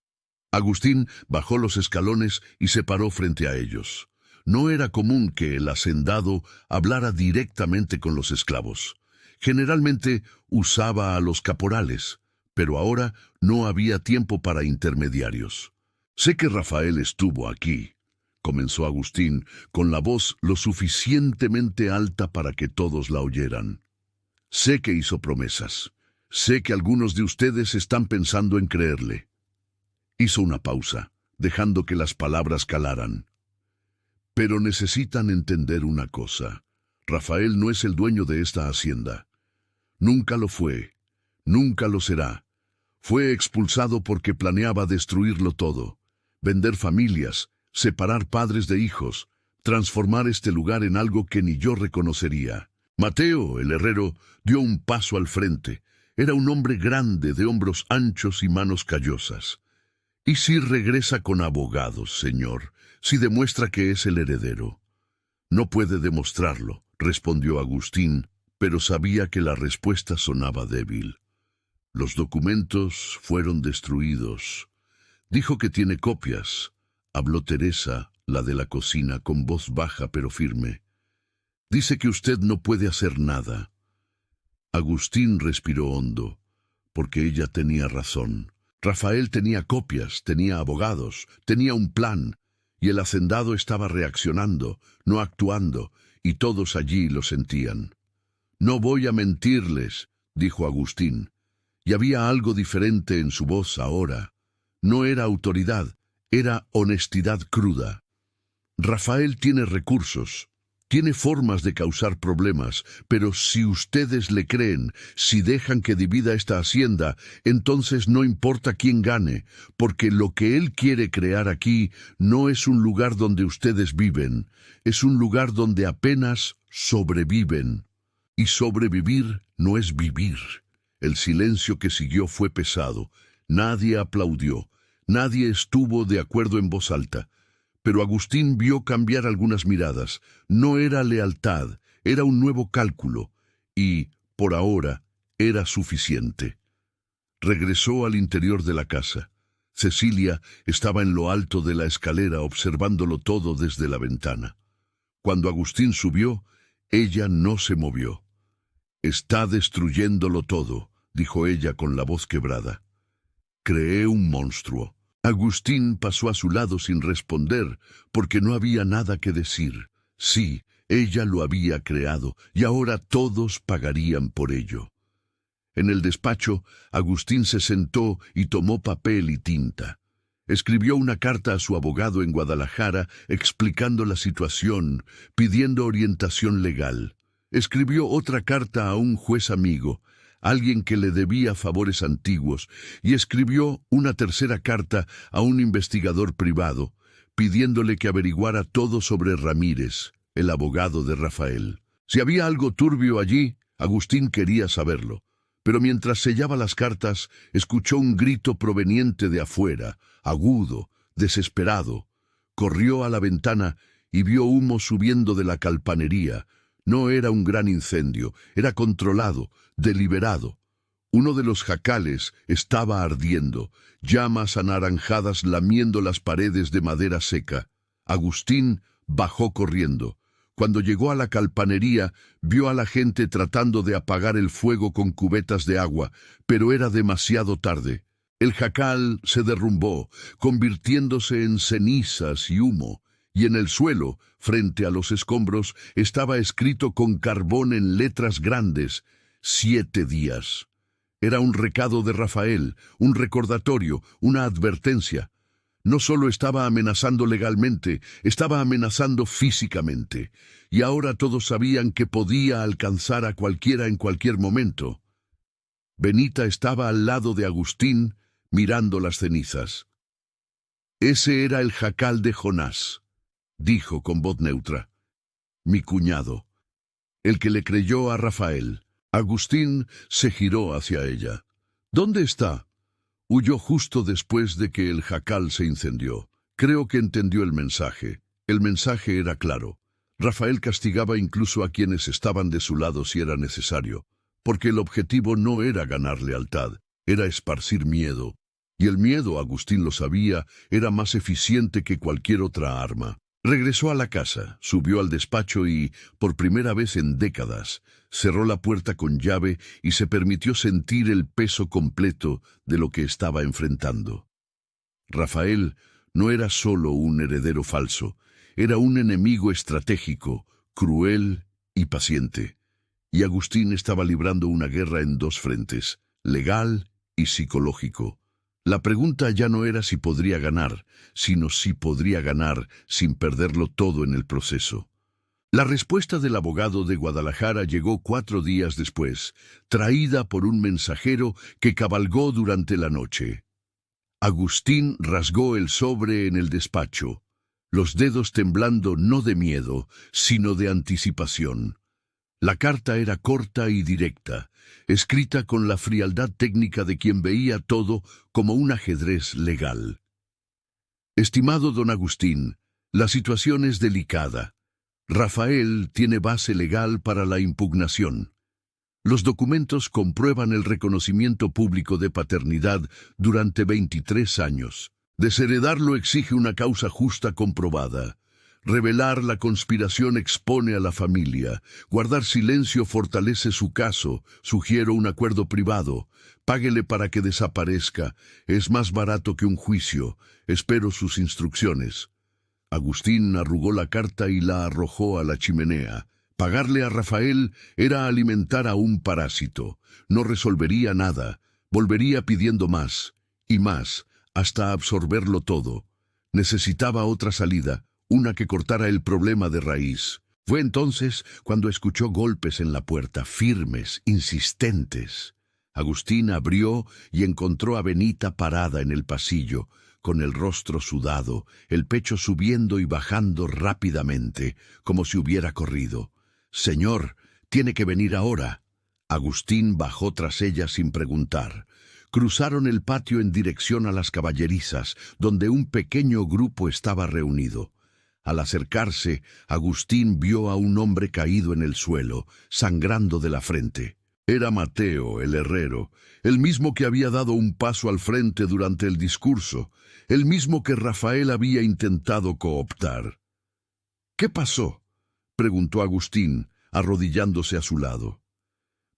Agustín bajó los escalones y se paró frente a ellos. No era común que el hacendado hablara directamente con los esclavos. Generalmente usaba a los caporales, pero ahora no había tiempo para intermediarios. «Sé que Rafael estuvo aquí», comenzó Agustín, con la voz lo suficientemente alta para que todos la oyeran. «Sé que hizo promesas. Sé que algunos de ustedes están pensando en creerle». Hizo una pausa, dejando que las palabras calaran. «Pero necesitan entender una cosa. Rafael no es el dueño de esta hacienda. Nunca lo fue. Nunca lo será. Fue expulsado porque planeaba destruirlo todo, vender familias, separar padres de hijos, transformar este lugar en algo que ni yo reconocería». Mateo, el herrero, dio un paso al frente. Era un hombre grande, de hombros anchos y manos callosas. «¿Y si regresa con abogados, señor? Si demuestra que es el heredero?» «No puede demostrarlo», respondió Agustín, pero sabía que la respuesta sonaba débil. «Los documentos fueron destruidos. Dijo que tiene copias», habló Teresa, la de la cocina, con voz baja pero firme. «Dice que usted no puede hacer nada». Agustín respiró hondo, porque ella tenía razón. Rafael tenía copias, tenía abogados, tenía un plan, y el hacendado estaba reaccionando, no actuando, y todos allí lo sentían. «No voy a mentirles», dijo Agustín, y había algo diferente en su voz ahora. No era autoridad, era honestidad cruda. «Rafael tiene recursos, tiene formas de causar problemas, pero si ustedes le creen, si dejan que divida esta hacienda, entonces no importa quién gane, porque lo que él quiere crear aquí no es un lugar donde ustedes viven, es un lugar donde apenas sobreviven. Y sobrevivir no es vivir». El silencio que siguió fue pesado. Nadie aplaudió, nadie estuvo de acuerdo en voz alta. Pero Agustín vio cambiar algunas miradas. No era lealtad, era un nuevo cálculo, y, por ahora, era suficiente. Regresó al interior de la casa. Cecilia estaba en lo alto de la escalera observándolo todo desde la ventana. Cuando Agustín subió, ella no se movió. «Está destruyéndolo todo», dijo ella con la voz quebrada. «Creé un monstruo». Agustín pasó a su lado sin responder, porque no había nada que decir. Sí, ella lo había creado, y ahora todos pagarían por ello. En el despacho, Agustín se sentó y tomó papel y tinta. Escribió una carta a su abogado en Guadalajara explicando la situación, pidiendo orientación legal. Escribió otra carta a un juez amigo, alguien que le debía favores antiguos, y escribió una tercera carta a un investigador privado, pidiéndole que averiguara todo sobre Ramírez, el abogado de Rafael. Si había algo turbio allí, Agustín quería saberlo. Pero mientras sellaba las cartas, escuchó un grito proveniente de afuera, agudo, desesperado. Corrió a la ventana y vio humo subiendo de la calpanería. No era un gran incendio, era controlado, deliberado. Uno de los jacales estaba ardiendo, llamas anaranjadas lamiendo las paredes de madera seca. Agustín bajó corriendo. Cuando llegó a la calpanería, vio a la gente tratando de apagar el fuego con cubetas de agua, pero era demasiado tarde. El jacal se derrumbó, convirtiéndose en cenizas y humo, y en el suelo, frente a los escombros, estaba escrito con carbón en letras grandes: 7 días. Era un recado de Rafael, un recordatorio, una advertencia. No solo estaba amenazando legalmente, estaba amenazando físicamente. Y ahora todos sabían que podía alcanzar a cualquiera en cualquier momento. Benita estaba al lado de Agustín, mirando las cenizas. «Ese era el jacal de Jonás», dijo con voz neutra. «Mi cuñado, el que le creyó a Rafael». Agustín se giró hacia ella. «¿Dónde está?» «Huyó justo después de que el jacal se incendió. Creo que entendió el mensaje. El mensaje era claro. Rafael castigaba incluso a quienes estaban de su lado si era necesario, porque el objetivo no era ganar lealtad, era esparcir miedo. Y el miedo, Agustín lo sabía, era más eficiente que cualquier otra arma. Regresó a la casa, subió al despacho y, por primera vez en décadas, cerró la puerta con llave y se permitió sentir el peso completo de lo que estaba enfrentando. Rafael no era solo un heredero falso, era un enemigo estratégico, cruel y paciente. Y Agustín estaba librando una guerra en dos frentes, legal y psicológico. La pregunta ya no era si podría ganar, sino si podría ganar sin perderlo todo en el proceso. La respuesta del abogado de Guadalajara llegó 4 días después, traída por un mensajero que cabalgó durante la noche. Agustín rasgó el sobre en el despacho, los dedos temblando no de miedo, sino de anticipación. La carta era corta y directa, escrita con la frialdad técnica de quien veía todo como un ajedrez legal. Estimado don Agustín, la situación es delicada. Rafael tiene base legal para la impugnación. Los documentos comprueban el reconocimiento público de paternidad durante 23 años. Desheredarlo exige una causa justa comprobada. Revelar la conspiración expone a la familia. Guardar silencio fortalece su caso. Sugiero un acuerdo privado. Páguele para que desaparezca. Es más barato que un juicio. Espero sus instrucciones. Agustín arrugó la carta y la arrojó a la chimenea. Pagarle a Rafael era alimentar a un parásito. No resolvería nada. Volvería pidiendo más y más, hasta absorberlo todo. Necesitaba otra salida. Una que cortara el problema de raíz. Fue entonces cuando escuchó golpes en la puerta, firmes, insistentes. Agustín abrió y encontró a Benita parada en el pasillo, con el rostro sudado, el pecho subiendo y bajando rápidamente, como si hubiera corrido. «Señor, tiene que venir ahora». Agustín bajó tras ella sin preguntar. Cruzaron el patio en dirección a las caballerizas, donde un pequeño grupo estaba reunido. Al acercarse, Agustín vio a un hombre caído en el suelo, sangrando de la frente. Era Mateo, el herrero, el mismo que había dado un paso al frente durante el discurso, el mismo que Rafael había intentado cooptar. «¿Qué pasó?», preguntó Agustín, arrodillándose a su lado.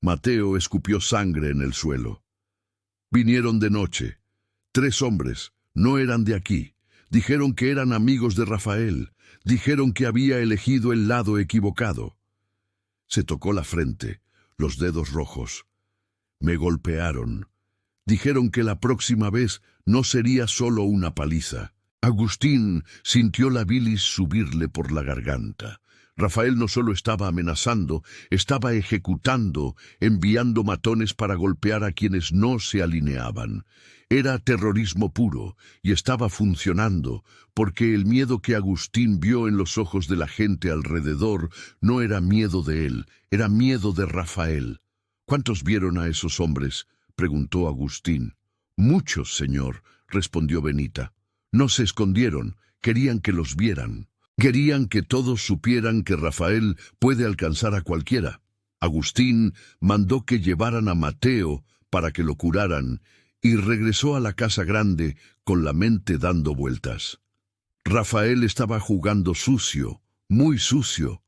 Mateo escupió sangre en el suelo. «Vinieron de noche. 3 hombres, no eran de aquí. Dijeron que eran amigos de Rafael. Dijeron que había elegido el lado equivocado». Se tocó la frente, los dedos rojos. «Me golpearon. Dijeron que la próxima vez no sería solo una paliza». Agustín sintió la bilis subirle por la garganta. Rafael no solo estaba amenazando, estaba ejecutando, enviando matones para golpear a quienes no se alineaban. Era terrorismo puro, y estaba funcionando, porque el miedo que Agustín vio en los ojos de la gente alrededor no era miedo de él, era miedo de Rafael. «¿Cuántos vieron a esos hombres?», preguntó Agustín. «Muchos, señor», respondió Benita. «No se escondieron, querían que los vieran. Querían que todos supieran que Rafael puede alcanzar a cualquiera». Agustín mandó que llevaran a Mateo para que lo curaran y regresó a la casa grande con la mente dando vueltas. Rafael estaba jugando sucio, muy sucio.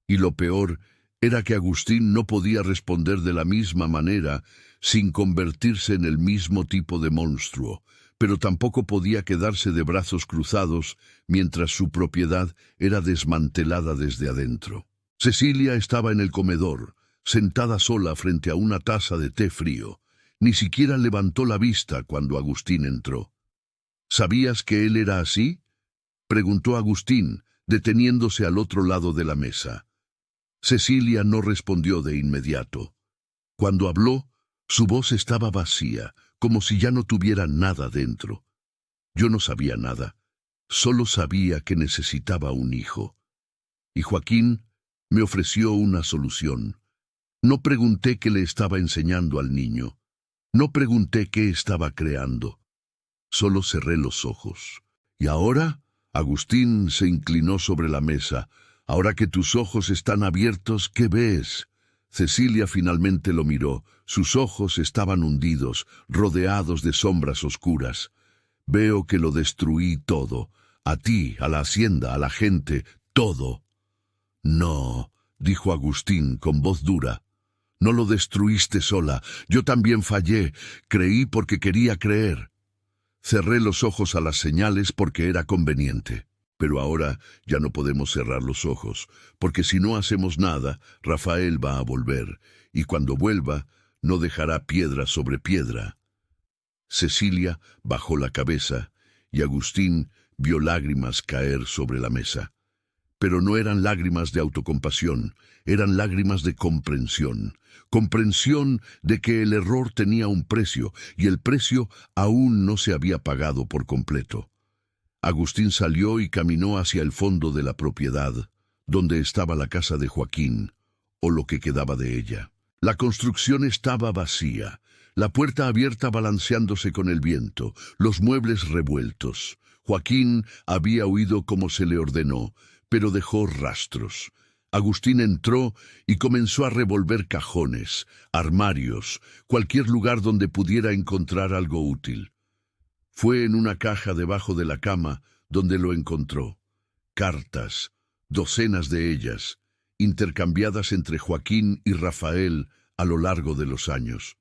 Y lo peor era que Agustín no podía responder de la misma manera sin convertirse en el mismo tipo de monstruo, pero tampoco podía quedarse de brazos cruzados mientras su propiedad era desmantelada desde adentro. Cecilia estaba en el comedor, sentada sola frente a una taza de té frío. Ni siquiera levantó la vista cuando Agustín entró. ¿Sabías que él era así?, preguntó Agustín, deteniéndose al otro lado de la mesa. Cecilia no respondió de inmediato. Cuando habló, su voz estaba vacía, como si ya no tuviera nada dentro. Yo no sabía nada, solo sabía que necesitaba un hijo. Y Joaquín me ofreció una solución. No pregunté qué le estaba enseñando al niño. No pregunté qué estaba creando. Solo cerré los ojos. ¿Y ahora? Agustín se inclinó sobre la mesa. Ahora que tus ojos están abiertos, ¿qué ves? Cecilia finalmente lo miró. Sus ojos estaban hundidos, rodeados de sombras oscuras. Veo que lo destruí todo. A ti, a la hacienda, a la gente, todo. No, dijo Agustín con voz dura. No lo destruiste sola. Yo también fallé. Creí porque quería creer. Cerré los ojos a las señales porque era conveniente. Pero ahora ya no podemos cerrar los ojos, porque si no hacemos nada, Rafael va a volver, y cuando vuelva, no dejará piedra sobre piedra. Cecilia bajó la cabeza, y Agustín vio lágrimas caer sobre la mesa. Pero no eran lágrimas de autocompasión, eran lágrimas de comprensión. Comprensión de que el error tenía un precio, y el precio aún no se había pagado por completo. Agustín salió y caminó hacia el fondo de la propiedad, donde estaba la casa de Joaquín, o lo que quedaba de ella. La construcción estaba vacía, la puerta abierta balanceándose con el viento, los muebles revueltos. Joaquín había huido como se le ordenó, pero dejó rastros. Agustín entró y comenzó a revolver cajones, armarios, cualquier lugar donde pudiera encontrar algo útil. Fue en una caja debajo de la cama donde lo encontró. Cartas, docenas de ellas, intercambiadas entre Joaquín y Rafael a lo largo de los años.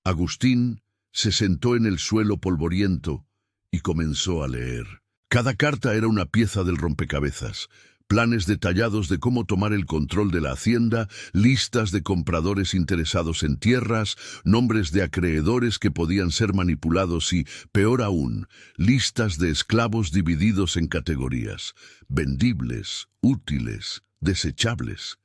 Agustín se sentó en el suelo polvoriento y comenzó a leer. Cada carta era una pieza del rompecabezas. Planes detallados de cómo tomar el control de la hacienda, listas de compradores interesados en tierras, nombres de acreedores que podían ser manipulados y, peor aún, listas de esclavos divididos en categorías: vendibles, útiles, desechables.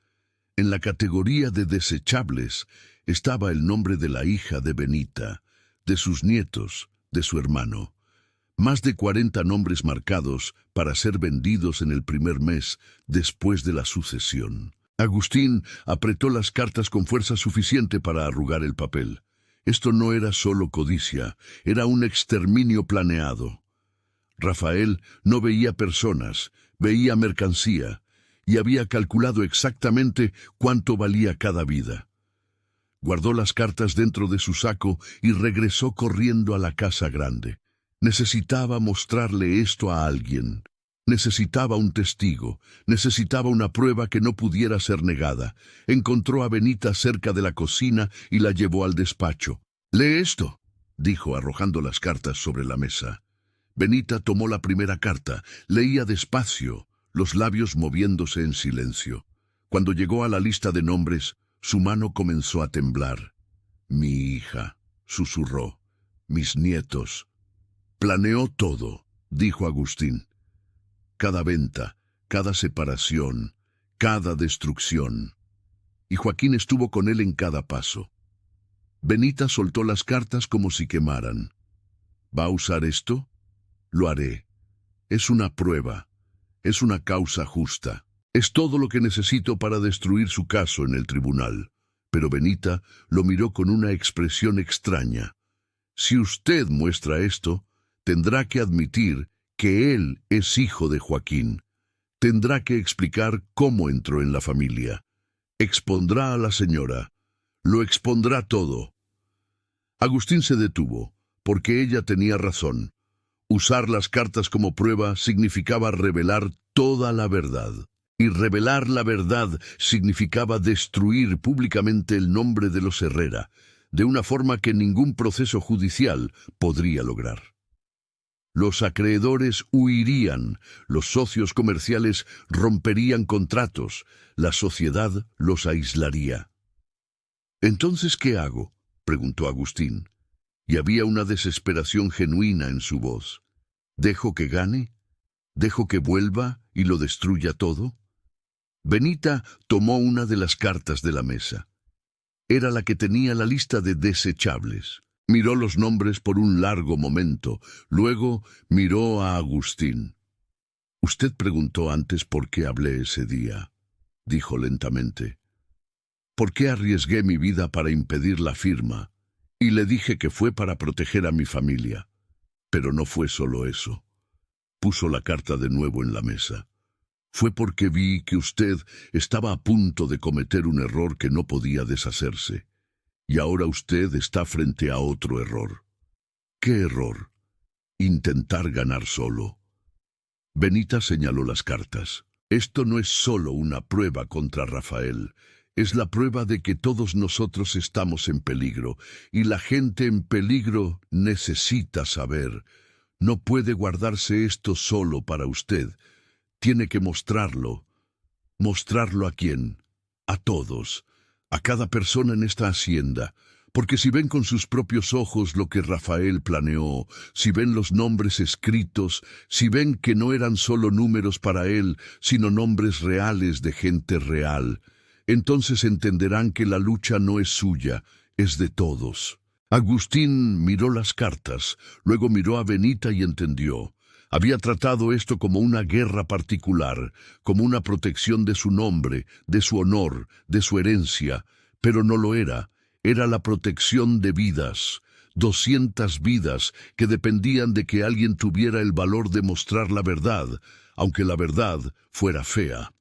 En la categoría de desechables estaba el nombre de la hija de Benita, de sus nietos, de su hermano. Más de 40 nombres marcados para ser vendidos en el primer mes después de la sucesión. Agustín apretó las cartas con fuerza suficiente para arrugar el papel. Esto no era solo codicia, era un exterminio planeado. Rafael no veía personas, veía mercancía, y había calculado exactamente cuánto valía cada vida. Guardó las cartas dentro de su saco y regresó corriendo a la casa grande. Necesitaba mostrarle esto a alguien. Necesitaba un testigo. Necesitaba una prueba que no pudiera ser negada. Encontró a Benita cerca de la cocina y la llevó al despacho. «Lee esto», dijo arrojando las cartas sobre la mesa. Benita tomó la primera carta. Leía despacio, los labios moviéndose en silencio. Cuando llegó a la lista de nombres, su mano comenzó a temblar. «Mi hija», susurró. «Mis nietos». «Planeó todo», dijo Agustín. «Cada venta, cada separación, cada destrucción». Y Joaquín estuvo con él en cada paso. Benita soltó las cartas como si quemaran. «¿Va a usar esto? Lo haré. Es una prueba. Es una causa justa. Es todo lo que necesito para destruir su caso en el tribunal». Pero Benita lo miró con una expresión extraña. «Si usted muestra esto, tendrá que admitir que él es hijo de Joaquín. Tendrá que explicar cómo entró en la familia. Expondrá a la señora. Lo expondrá todo». Agustín se detuvo, porque ella tenía razón. Usar las cartas como prueba significaba revelar toda la verdad. Y revelar la verdad significaba destruir públicamente el nombre de los Herrera, de una forma que ningún proceso judicial podría lograr. Los acreedores huirían, los socios comerciales romperían contratos, la sociedad los aislaría. «¿Entonces qué hago?», preguntó Agustín, y había una desesperación genuina en su voz. ¿Dejo que gane? ¿Dejo que vuelva y lo destruya todo? Benita tomó una de las cartas de la mesa. Era la que tenía la lista de desechables. Miró los nombres por un largo momento. Luego miró a Agustín. «Usted preguntó antes por qué hablé ese día», dijo lentamente. «¿Por qué arriesgué mi vida para impedir la firma? Y le dije que fue para proteger a mi familia. Pero no fue solo eso». Puso la carta de nuevo en la mesa. «Fue porque vi que usted estaba a punto de cometer un error que no podía deshacerse. Y ahora usted está frente a otro error». «¿Qué error?» «Intentar ganar solo». Benita señaló las cartas. «Esto no es solo una prueba contra Rafael. Es la prueba de que todos nosotros estamos en peligro. Y la gente en peligro necesita saber. No puede guardarse esto solo para usted. Tiene que mostrarlo. ¿Mostrarlo a quién? A todos. A cada persona en esta hacienda. Porque si ven con sus propios ojos lo que Rafael planeó, si ven los nombres escritos, si ven que no eran solo números para él, sino nombres reales de gente real, entonces entenderán que la lucha no es suya, es de todos». Agustín miró las cartas, luego miró a Benita y entendió. Había tratado esto como una guerra particular, como una protección de su nombre, de su honor, de su herencia, pero no lo era. Era la protección de vidas, 200 vidas que dependían de que alguien tuviera el valor de mostrar la verdad, aunque la verdad fuera fea.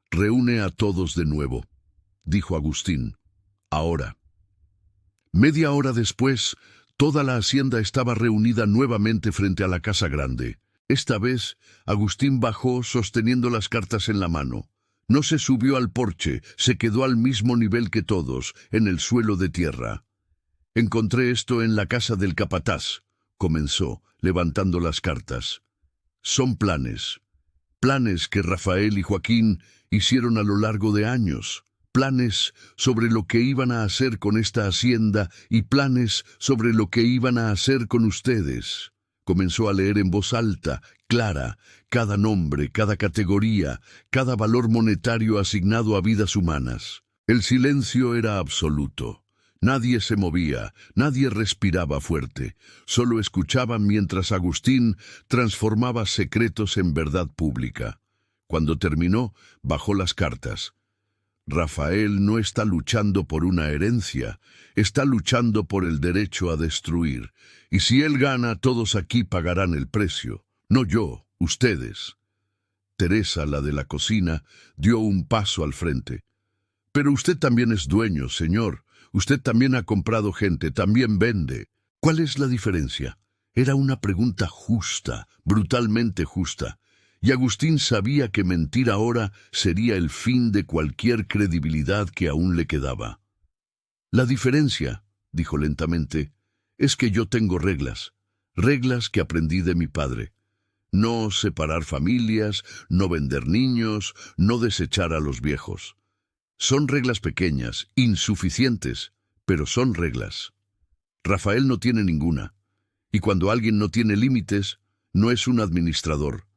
«Reúne a todos de nuevo», dijo Agustín. «Ahora». Media hora después, toda la hacienda estaba reunida nuevamente frente a la casa grande. Esta vez, Agustín bajó sosteniendo las cartas en la mano. No se subió al porche, se quedó al mismo nivel que todos, en el suelo de tierra. «Encontré esto en la casa del capataz», comenzó, levantando las cartas. «Son planes. Planes que Rafael y Joaquín hicieron a lo largo de años. Planes sobre lo que iban a hacer con esta hacienda y planes sobre lo que iban a hacer con ustedes». Comenzó a leer en voz alta, clara, cada nombre, cada categoría, cada valor monetario asignado a vidas humanas. El silencio era absoluto. Nadie se movía, nadie respiraba fuerte. Solo escuchaban mientras Agustín transformaba secretos en verdad pública. Cuando terminó, bajó las cartas. «Rafael no está luchando por una herencia, está luchando por el derecho a destruir. Y si él gana, todos aquí pagarán el precio. No yo, ustedes». Teresa, la de la cocina, dio un paso al frente. «Pero usted también es dueño, señor. Usted también ha comprado gente, también vende. ¿Cuál es la diferencia?». Era una pregunta justa, brutalmente justa. Y Agustín sabía que mentir ahora sería el fin de cualquier credibilidad que aún le quedaba. «La diferencia», dijo lentamente, «es que yo tengo reglas, reglas que aprendí de mi padre. No separar familias, no vender niños, no desechar a los viejos. Son reglas pequeñas, insuficientes, pero son reglas. Rafael no tiene ninguna. Y cuando alguien no tiene límites, no es un administrador.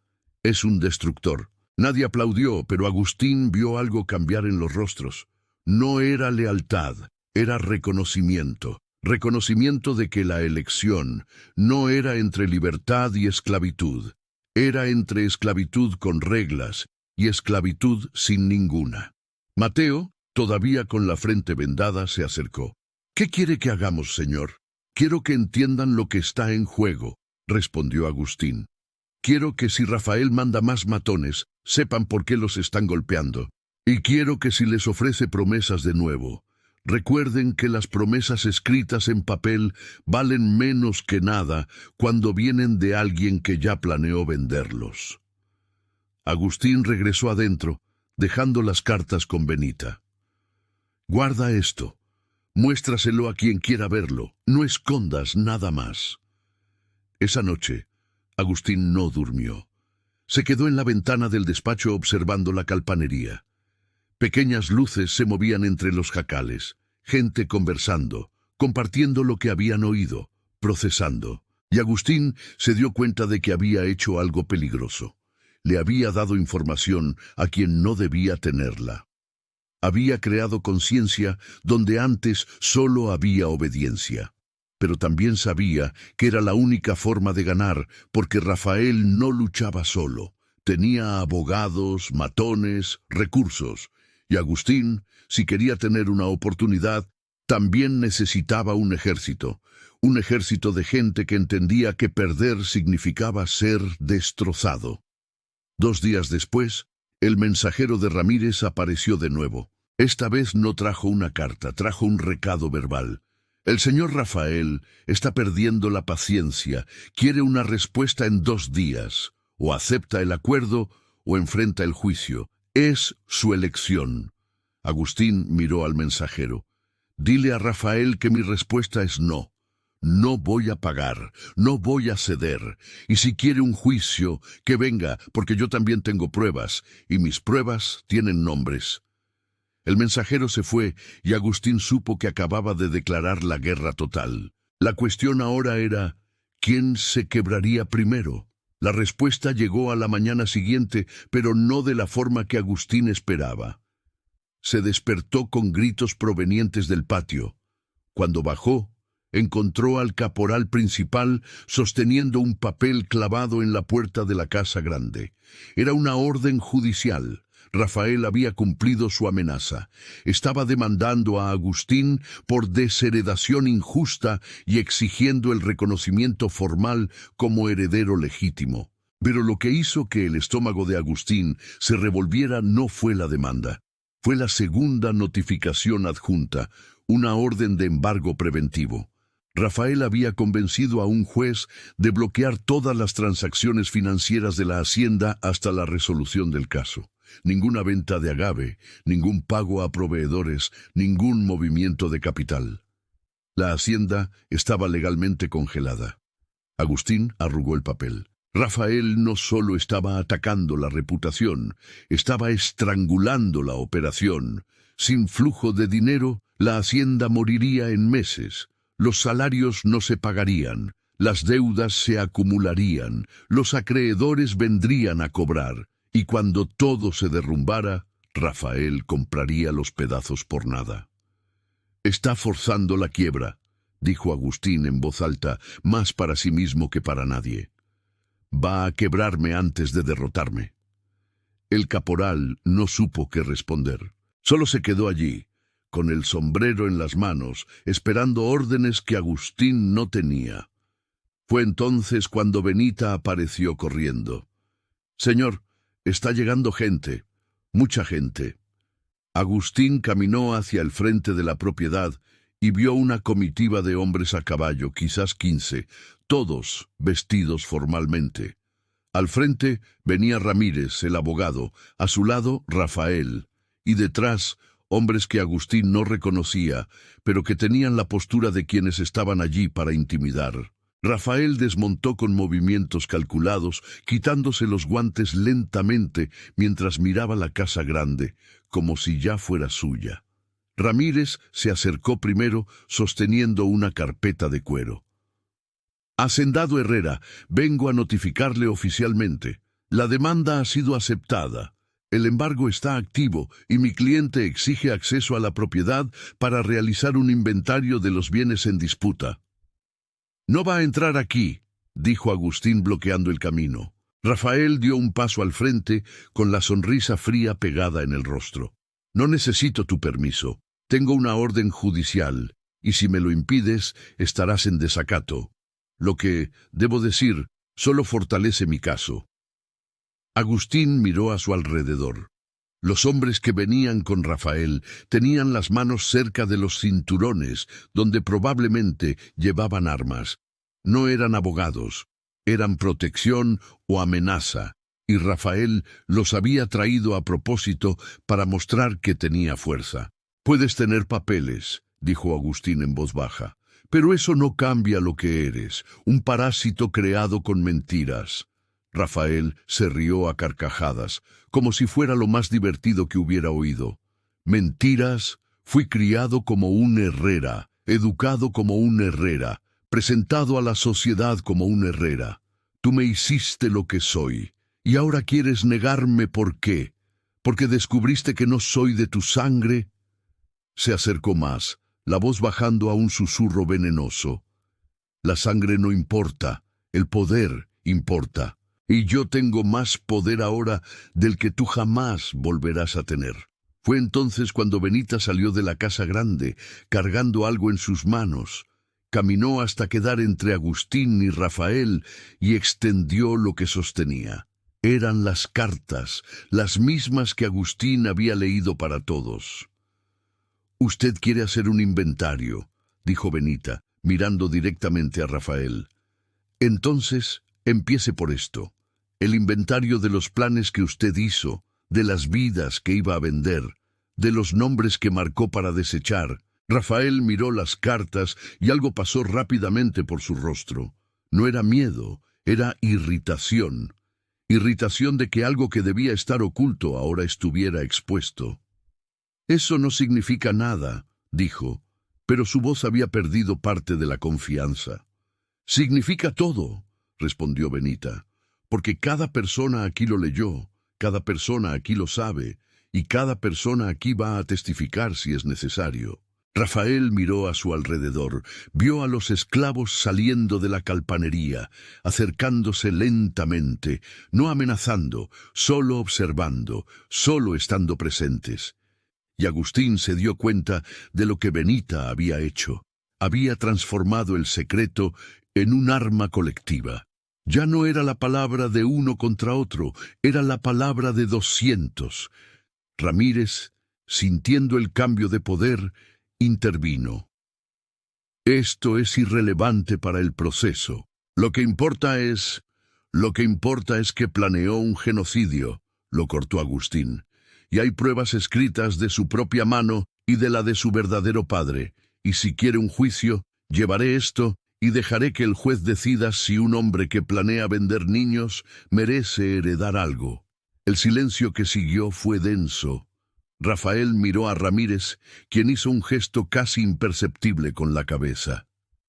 Es un destructor». Nadie aplaudió, pero Agustín vio algo cambiar en los rostros. No era lealtad, era reconocimiento. Reconocimiento de que la elección no era entre libertad y esclavitud. Era entre esclavitud con reglas y esclavitud sin ninguna. Mateo, todavía con la frente vendada, se acercó. «¿Qué quiere que hagamos, señor?». «Quiero que entiendan lo que está en juego», respondió Agustín. «Quiero que si Rafael manda más matones, sepan por qué los están golpeando. Y quiero que si les ofrece promesas de nuevo, recuerden que las promesas escritas en papel valen menos que nada cuando vienen de alguien que ya planeó venderlos». Agustín regresó adentro, dejando las cartas con Benita. «Guarda esto. Muéstraselo a quien quiera verlo. No escondas nada más». Esa noche, Agustín no durmió. Se quedó en la ventana del despacho observando la calpanería. Pequeñas luces se movían entre los jacales, gente conversando, compartiendo lo que habían oído, procesando. Y Agustín se dio cuenta de que había hecho algo peligroso. Le había dado información a quien no debía tenerla. Había creado conciencia donde antes solo había obediencia. Pero también sabía que era la única forma de ganar, porque Rafael no luchaba solo. Tenía abogados, matones, recursos. Y Agustín, si quería tener una oportunidad, también necesitaba un ejército de gente que entendía que perder significaba ser destrozado. 2 días después, el mensajero de Ramírez apareció de nuevo. Esta vez no trajo una carta, trajo un recado verbal. El señor Rafael está perdiendo la paciencia, quiere una respuesta en 2 días. O acepta el acuerdo o enfrenta el juicio. Es su elección. Agustín miró al mensajero. Dile a Rafael que mi respuesta es no. No voy a pagar, no voy a ceder. Y si quiere un juicio, que venga, porque yo también tengo pruebas, y mis pruebas tienen nombres. El mensajero se fue, y Agustín supo que acababa de declarar la guerra total. La cuestión ahora era, ¿quién se quebraría primero? La respuesta llegó a la mañana siguiente, pero no de la forma que Agustín esperaba. Se despertó con gritos provenientes del patio. Cuando bajó, encontró al caporal principal sosteniendo un papel clavado en la puerta de la casa grande. Era una orden judicial. Rafael había cumplido su amenaza. Estaba demandando a Agustín por desheredación injusta y exigiendo el reconocimiento formal como heredero legítimo. Pero lo que hizo que el estómago de Agustín se revolviera no fue la demanda. Fue la segunda notificación adjunta, una orden de embargo preventivo. Rafael había convencido a un juez de bloquear todas las transacciones financieras de la hacienda hasta la resolución del caso. Ninguna venta de agave, ningún pago a proveedores, ningún movimiento de capital. La hacienda estaba legalmente congelada. Agustín arrugó el papel. Rafael no solo estaba atacando la reputación, estaba estrangulando la operación. Sin flujo de dinero, la hacienda moriría en meses. Los salarios no se pagarían, las deudas se acumularían, los acreedores vendrían a cobrar, y cuando todo se derrumbara, Rafael compraría los pedazos por nada. «Está forzando la quiebra», dijo Agustín en voz alta, más para sí mismo que para nadie. «Va a quebrarme antes de derrotarme». El caporal no supo qué responder. Solo se quedó allí, con el sombrero en las manos, esperando órdenes que Agustín no tenía. Fue entonces cuando Benita apareció corriendo. «Señor, está llegando gente, mucha gente». Agustín caminó hacia el frente de la propiedad y vio una comitiva de hombres a caballo, quizás 15, todos vestidos formalmente. Al frente venía Ramírez, el abogado, a su lado Rafael, y detrás hombres que Agustín no reconocía, pero que tenían la postura de quienes estaban allí para intimidar. Rafael desmontó con movimientos calculados, quitándose los guantes lentamente mientras miraba la casa grande, como si ya fuera suya. Ramírez se acercó primero, sosteniendo una carpeta de cuero. «Hacendado Herrera, vengo a notificarle oficialmente. La demanda ha sido aceptada. El embargo está activo y mi cliente exige acceso a la propiedad para realizar un inventario de los bienes en disputa». «No va a entrar aquí», dijo Agustín bloqueando el camino. Rafael dio un paso al frente con la sonrisa fría pegada en el rostro. «No necesito tu permiso. Tengo una orden judicial, y si me lo impides, estarás en desacato. Lo que, debo decir, solo fortalece mi caso». Agustín miró a su alrededor. Los hombres que venían con Rafael tenían las manos cerca de los cinturones, donde probablemente llevaban armas. No eran abogados, eran protección o amenaza, y Rafael los había traído a propósito para mostrar que tenía fuerza. «Puedes tener papeles», dijo Agustín en voz baja, «pero eso no cambia lo que eres, un parásito creado con mentiras». Rafael se rió a carcajadas, como si fuera lo más divertido que hubiera oído. «Mentiras, fui criado como un Herrera, educado como un Herrera. presentado a la sociedad como un Herrera. Tú me hiciste lo que soy, y ahora quieres negarme ¿por qué? ¿Porque descubriste que no soy de tu sangre? Se acercó más, la voz bajando a un susurro venenoso. La sangre no importa, el poder importa, y yo tengo más poder ahora del que tú jamás volverás a tener. Fue entonces cuando Benita salió de la casa grande, cargando algo en sus manos. Caminó hasta quedar entre Agustín y Rafael y extendió lo que sostenía. Eran las cartas, las mismas que Agustín había leído para todos. «Usted quiere hacer un inventario», dijo Benita, mirando directamente a Rafael. «Entonces, empiece por esto. El inventario de los planes que usted hizo, de las vidas que iba a vender, de los nombres que marcó para desechar». Rafael miró las cartas y algo pasó rápidamente por su rostro. No era miedo, era irritación. Irritación de que algo que debía estar oculto ahora estuviera expuesto. «Eso no significa nada», dijo, pero su voz había perdido parte de la confianza. «Significa todo», respondió Benita, «porque cada persona aquí lo leyó, cada persona aquí lo sabe, y cada persona aquí va a testificar si es necesario». Rafael miró a su alrededor, vio a los esclavos saliendo de la calpanería, acercándose lentamente, no amenazando, solo observando, solo estando presentes. Y Agustín se dio cuenta de lo que Benita había hecho. Había transformado el secreto en un arma colectiva. Ya no era la palabra de uno contra otro, era la palabra de 200. Ramírez, sintiendo el cambio de poder, intervino. «Esto es irrelevante para el proceso. Lo que importa es que planeó un genocidio», lo cortó Agustín. «Y hay pruebas escritas de su propia mano y de la de su verdadero padre. Y si quiere un juicio, llevaré esto y dejaré que el juez decida si un hombre que planea vender niños merece heredar algo». El silencio que siguió fue denso. Rafael miró a Ramírez, quien hizo un gesto casi imperceptible con la cabeza.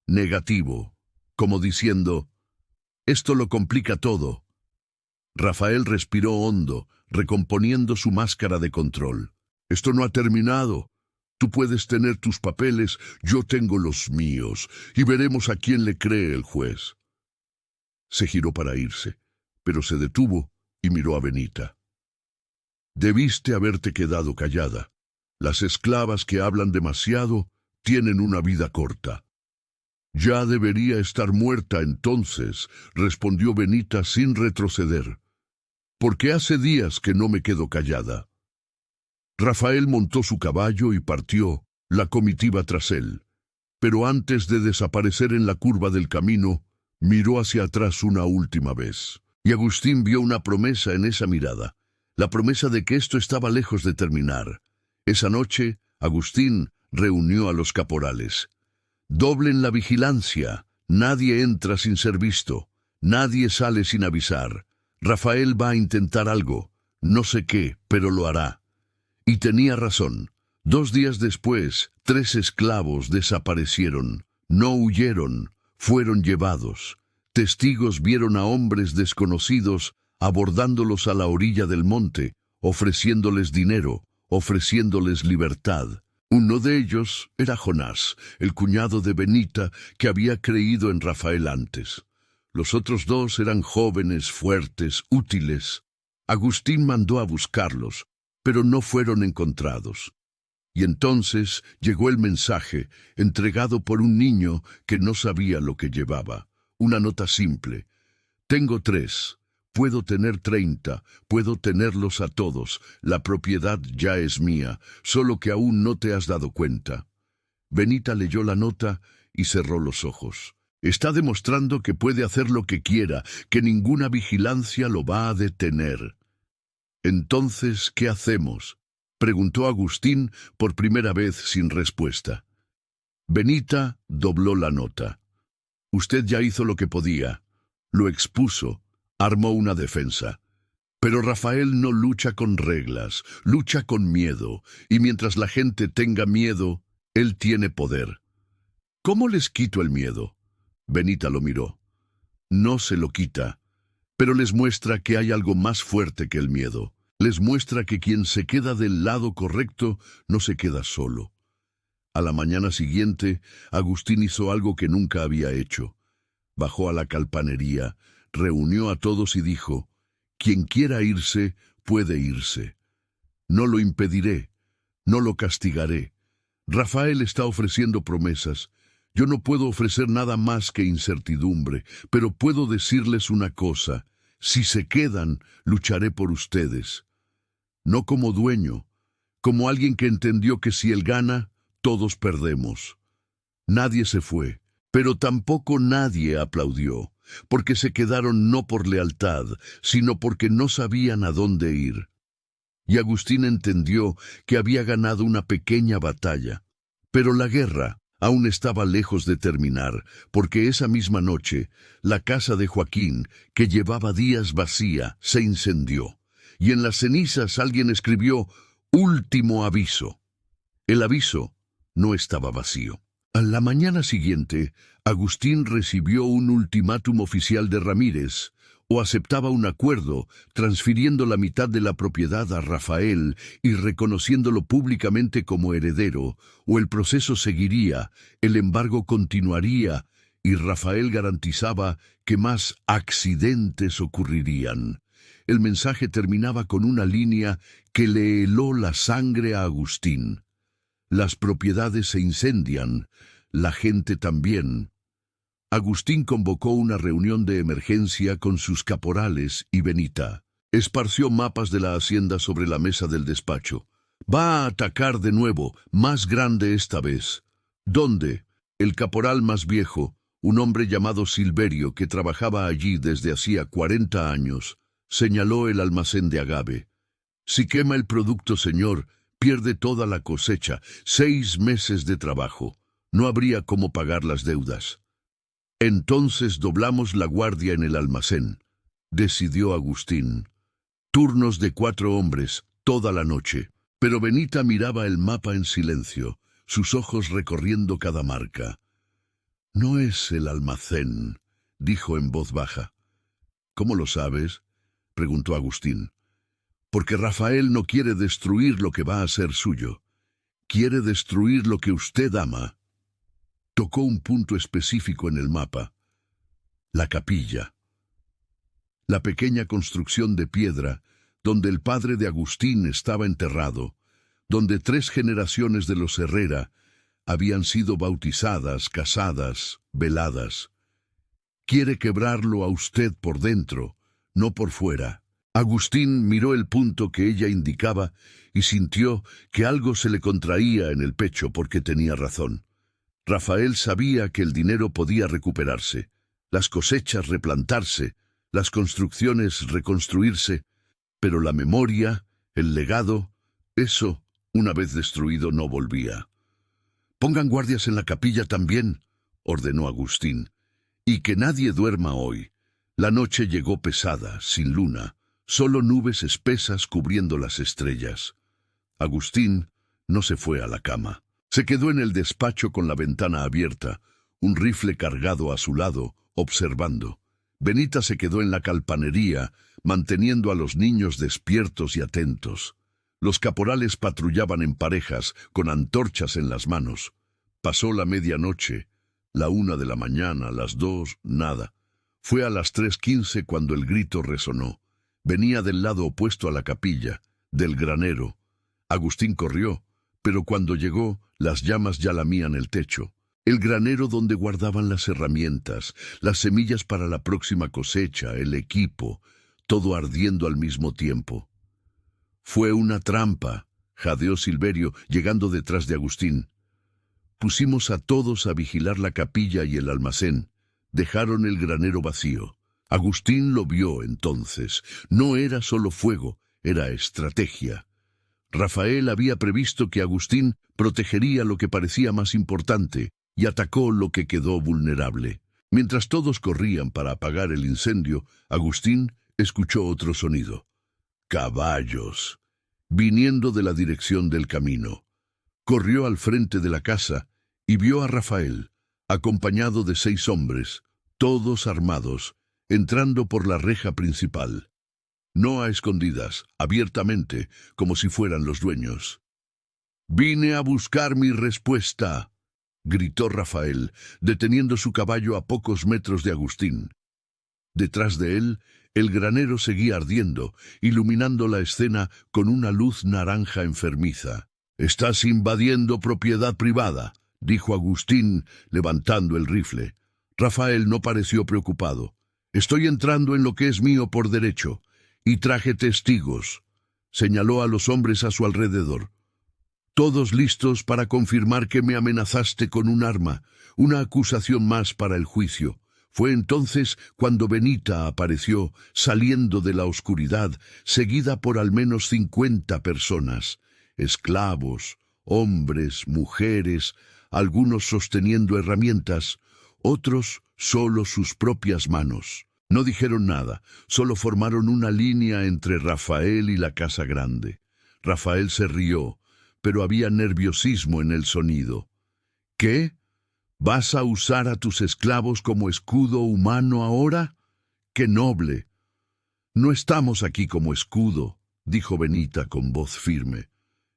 Negativo, como diciendo, «Esto lo complica todo». Rafael respiró hondo, recomponiendo su máscara de control. «Esto no ha terminado. Tú puedes tener tus papeles, yo tengo los míos, y veremos a quién le cree el juez». Se giró para irse, pero se detuvo y miró a Benita. «Debiste haberte quedado callada. Las esclavas que hablan demasiado tienen una vida corta». «Ya debería estar muerta entonces», respondió Benita sin retroceder. «Porque hace días que no me quedo callada». Rafael montó su caballo y partió, la comitiva tras él. Pero antes de desaparecer en la curva del camino, miró hacia atrás una última vez. Y Agustín vio una promesa en esa mirada. La promesa de que esto estaba lejos de terminar. Esa noche, Agustín reunió a los caporales. «Doblen la vigilancia. Nadie entra sin ser visto. Nadie sale sin avisar. Rafael va a intentar algo. No sé qué, pero lo hará». Y tenía razón. 2 días después, 3 esclavos desaparecieron. No huyeron, fueron llevados. Testigos vieron a hombres desconocidos abordándolos a la orilla del monte, ofreciéndoles dinero, ofreciéndoles libertad. Uno de ellos era Jonás, el cuñado de Benita, que había creído en Rafael antes. Los otros 2 eran jóvenes, fuertes, útiles. Agustín mandó a buscarlos, pero no fueron encontrados. Y entonces llegó el mensaje, entregado por un niño que no sabía lo que llevaba. Una nota simple. «Tengo 3. Puedo tener 30, puedo tenerlos a todos, la propiedad ya es mía, solo que aún no te has dado cuenta». Benita leyó la nota y cerró los ojos. Está demostrando que puede hacer lo que quiera, que ninguna vigilancia lo va a detener. «Entonces, ¿qué hacemos?», preguntó Agustín por primera vez sin respuesta. Benita dobló la nota. «Usted ya hizo lo que podía. Lo expuso. Armó una defensa. Pero Rafael no lucha con reglas, lucha con miedo, y mientras la gente tenga miedo, él tiene poder». «¿Cómo les quito el miedo?». Benita lo miró. No se lo quita, pero les muestra que hay algo más fuerte que el miedo. Les muestra que quien se queda del lado correcto no se queda solo. A la mañana siguiente, Agustín hizo algo que nunca había hecho. Bajó a la calpanería, reunió a todos y dijo: «Quien quiera irse, puede irse. No lo impediré, no lo castigaré. Rafael está ofreciendo promesas. Yo no puedo ofrecer nada más que incertidumbre, pero puedo decirles una cosa: si se quedan, lucharé por ustedes. No como dueño, como alguien que entendió que si él gana, todos perdemos». Nadie se fue, pero tampoco nadie aplaudió, porque se quedaron no por lealtad, sino porque no sabían a dónde ir. Y Agustín entendió que había ganado una pequeña batalla. Pero la guerra aún estaba lejos de terminar, porque esa misma noche, la casa de Joaquín, que llevaba días vacía, se incendió. Y en las cenizas alguien escribió: «Último aviso». El aviso no estaba vacío. A la mañana siguiente, Agustín recibió un ultimátum oficial de Ramírez: o aceptaba un acuerdo, transfiriendo la mitad de la propiedad a Rafael y reconociéndolo públicamente como heredero, o el proceso seguiría, el embargo continuaría, y Rafael garantizaba que más accidentes ocurrirían. El mensaje terminaba con una línea que le heló la sangre a Agustín: «Las propiedades se incendian, la gente también». Agustín convocó una reunión de emergencia con sus caporales y Benita. Esparció mapas de la hacienda sobre la mesa del despacho. «Va a atacar de nuevo, más grande esta vez». «¿Dónde?». El caporal más viejo, un hombre llamado Silverio que trabajaba allí desde hacía 40 años, señaló el almacén de Agave. «Si quema el producto, señor, pierde toda la cosecha, 6 meses de trabajo. No habría cómo pagar las deudas». «Entonces doblamos la guardia en el almacén», decidió Agustín. Turnos de 4 hombres, toda la noche. Pero Benita miraba el mapa en silencio, sus ojos recorriendo cada marca. «No es el almacén», dijo en voz baja. «¿Cómo lo sabes?», preguntó Agustín. «Porque Rafael no quiere destruir lo que va a ser suyo. Quiere destruir lo que usted ama». Tocó un punto específico en el mapa: la capilla. La pequeña construcción de piedra, donde el padre de Agustín estaba enterrado, donde 3 generaciones de los Herrera habían sido bautizadas, casadas, veladas. Quiere quebrarlo a usted por dentro, no por fuera. Agustín miró el punto que ella indicaba y sintió que algo se le contraía en el pecho porque tenía razón. Rafael sabía que el dinero podía recuperarse, las cosechas replantarse, las construcciones reconstruirse, pero la memoria, el legado, eso, una vez destruido, no volvía. «Pongan guardias en la capilla también», ordenó Agustín, «y que nadie duerma hoy». La noche llegó pesada, sin luna, solo nubes espesas cubriendo las estrellas. Agustín no se fue a la cama. Se quedó en el despacho con la ventana abierta, un rifle cargado a su lado, observando. Benita se quedó en la calpanería, manteniendo a los niños despiertos y atentos. Los caporales patrullaban en parejas, con antorchas en las manos. Pasó la medianoche, la 1 de la mañana, las 2, nada. Fue a las 3:15 cuando el grito resonó. Venía del lado opuesto a la capilla, del granero. Agustín corrió, pero cuando llegó, las llamas ya lamían el techo. El granero donde guardaban las herramientas, las semillas para la próxima cosecha, el equipo, todo ardiendo al mismo tiempo. «Fue una trampa», jadeó Silverio, llegando detrás de Agustín. «Pusimos a todos a vigilar la capilla y el almacén. Dejaron el granero vacío». Agustín lo vio entonces. No era solo fuego, era estrategia. Rafael había previsto que Agustín protegería lo que parecía más importante y atacó lo que quedó vulnerable. Mientras todos corrían para apagar el incendio, Agustín escuchó otro sonido. Caballos, viniendo de la dirección del camino. Corrió al frente de la casa y vio a Rafael, acompañado de 6 hombres, todos armados, entrando por la reja principal. No a escondidas, abiertamente, como si fueran los dueños. «Vine a buscar mi respuesta», gritó Rafael, deteniendo su caballo a pocos metros de Agustín. Detrás de él, el granero seguía ardiendo, iluminando la escena con una luz naranja enfermiza. «Estás invadiendo propiedad privada», dijo Agustín, levantando el rifle. Rafael no pareció preocupado. «Estoy entrando en lo que es mío por derecho, y traje testigos», señaló a los hombres a su alrededor. «Todos listos para confirmar que me amenazaste con un arma, una acusación más para el juicio». Fue entonces cuando Benita apareció, saliendo de la oscuridad, seguida por al menos 50 personas, esclavos, hombres, mujeres, algunos sosteniendo herramientas, otros solo sus propias manos. No dijeron nada, solo formaron una línea entre Rafael y la casa grande. Rafael se rió, pero había nerviosismo en el sonido. «¿Qué? ¿Vas a usar a tus esclavos como escudo humano ahora? ¡Qué noble!». «No estamos aquí como escudo», dijo Benita con voz firme.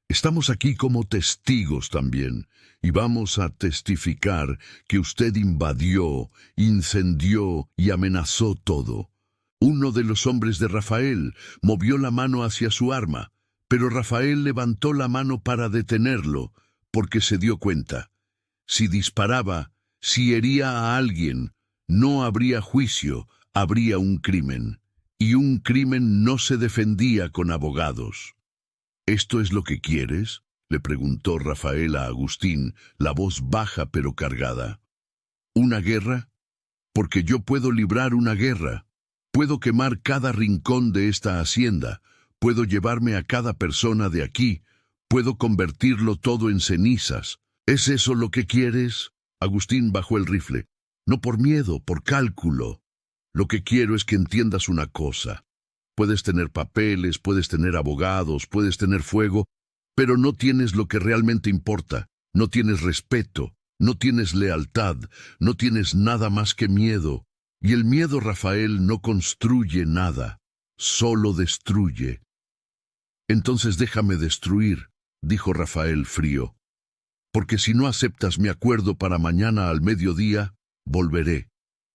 «Estamos aquí como testigos también, y vamos a testificar que usted invadió, incendió y amenazó todo». Uno de los hombres de Rafael movió la mano hacia su arma, pero Rafael levantó la mano para detenerlo, porque se dio cuenta. Si disparaba, si hería a alguien, no habría juicio, habría un crimen. Y un crimen no se defendía con abogados. «¿Esto es lo que quieres?», le preguntó Rafael a Agustín, la voz baja pero cargada. «¿Una guerra? Porque yo puedo librar una guerra. Puedo quemar cada rincón de esta hacienda. Puedo llevarme a cada persona de aquí. Puedo convertirlo todo en cenizas. ¿Es eso lo que quieres?». Agustín bajó el rifle. «No por miedo, por cálculo. Lo que quiero es que entiendas una cosa. Puedes tener papeles, puedes tener abogados, puedes tener fuego, pero no tienes lo que realmente importa. No tienes respeto, no tienes lealtad, no tienes nada más que miedo. Y el miedo, Rafael, no construye nada, solo destruye». «Entonces déjame destruir», dijo Rafael frío. «Porque si no aceptas mi acuerdo para mañana al mediodía, volveré.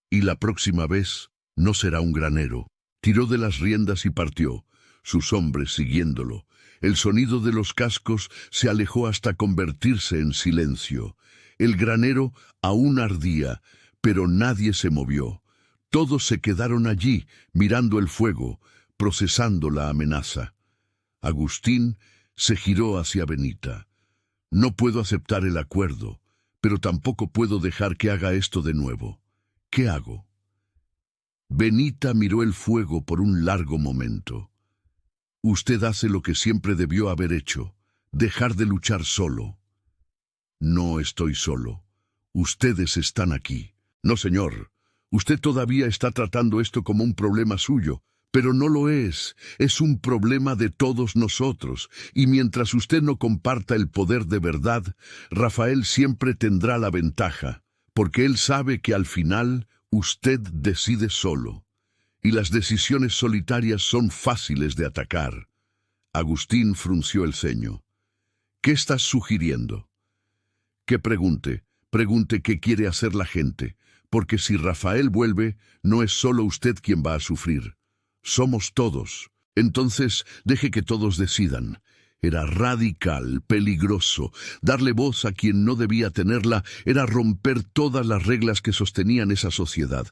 Y la próxima vez no será un granero». Tiró de las riendas y partió, sus hombres siguiéndolo. El sonido de los cascos se alejó hasta convertirse en silencio. El granero aún ardía, pero nadie se movió. Todos se quedaron allí, mirando el fuego, procesando la amenaza. Agustín se giró hacia Benita. «No puedo aceptar el acuerdo, pero tampoco puedo dejar que haga esto de nuevo. ¿Qué hago?». Benita miró el fuego por un largo momento. «Usted hace lo que siempre debió haber hecho, dejar de luchar solo». «No estoy solo. Ustedes están aquí». «No, señor. Usted todavía está tratando esto como un problema suyo. Pero no lo es un problema de todos nosotros, y mientras usted no comparta el poder de verdad, Rafael siempre tendrá la ventaja, porque él sabe que al final usted decide solo, y las decisiones solitarias son fáciles de atacar». Agustín frunció el ceño. «¿Qué estás sugiriendo?». «Que pregunte qué quiere hacer la gente, porque si Rafael vuelve, no es solo usted quien va a sufrir. Somos todos. Entonces, deje que todos decidan». Era radical, peligroso. Darle voz a quien no debía tenerla era romper todas las reglas que sostenían esa sociedad.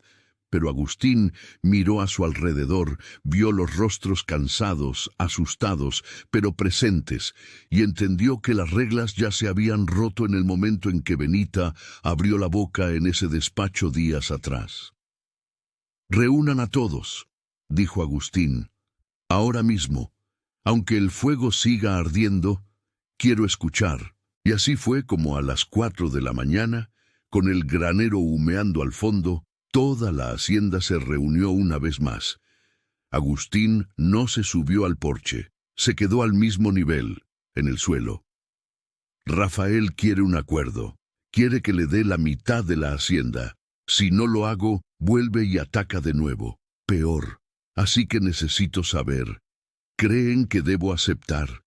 Pero Agustín miró a su alrededor, vio los rostros cansados, asustados, pero presentes, y entendió que las reglas ya se habían roto en el momento en que Benita abrió la boca en ese despacho días atrás. «Reúnan a todos», dijo Agustín, «ahora mismo. Aunque el fuego siga ardiendo, quiero escuchar». Y así fue como a las 4 de la mañana, con el granero humeando al fondo, toda la hacienda se reunió una vez más. Agustín no se subió al porche, se quedó al mismo nivel, en el suelo. «Rafael quiere un acuerdo. Quiere que le dé la mitad de la hacienda. Si no lo hago, vuelve y ataca de nuevo. Peor. Así que necesito saber. ¿Creen que debo aceptar?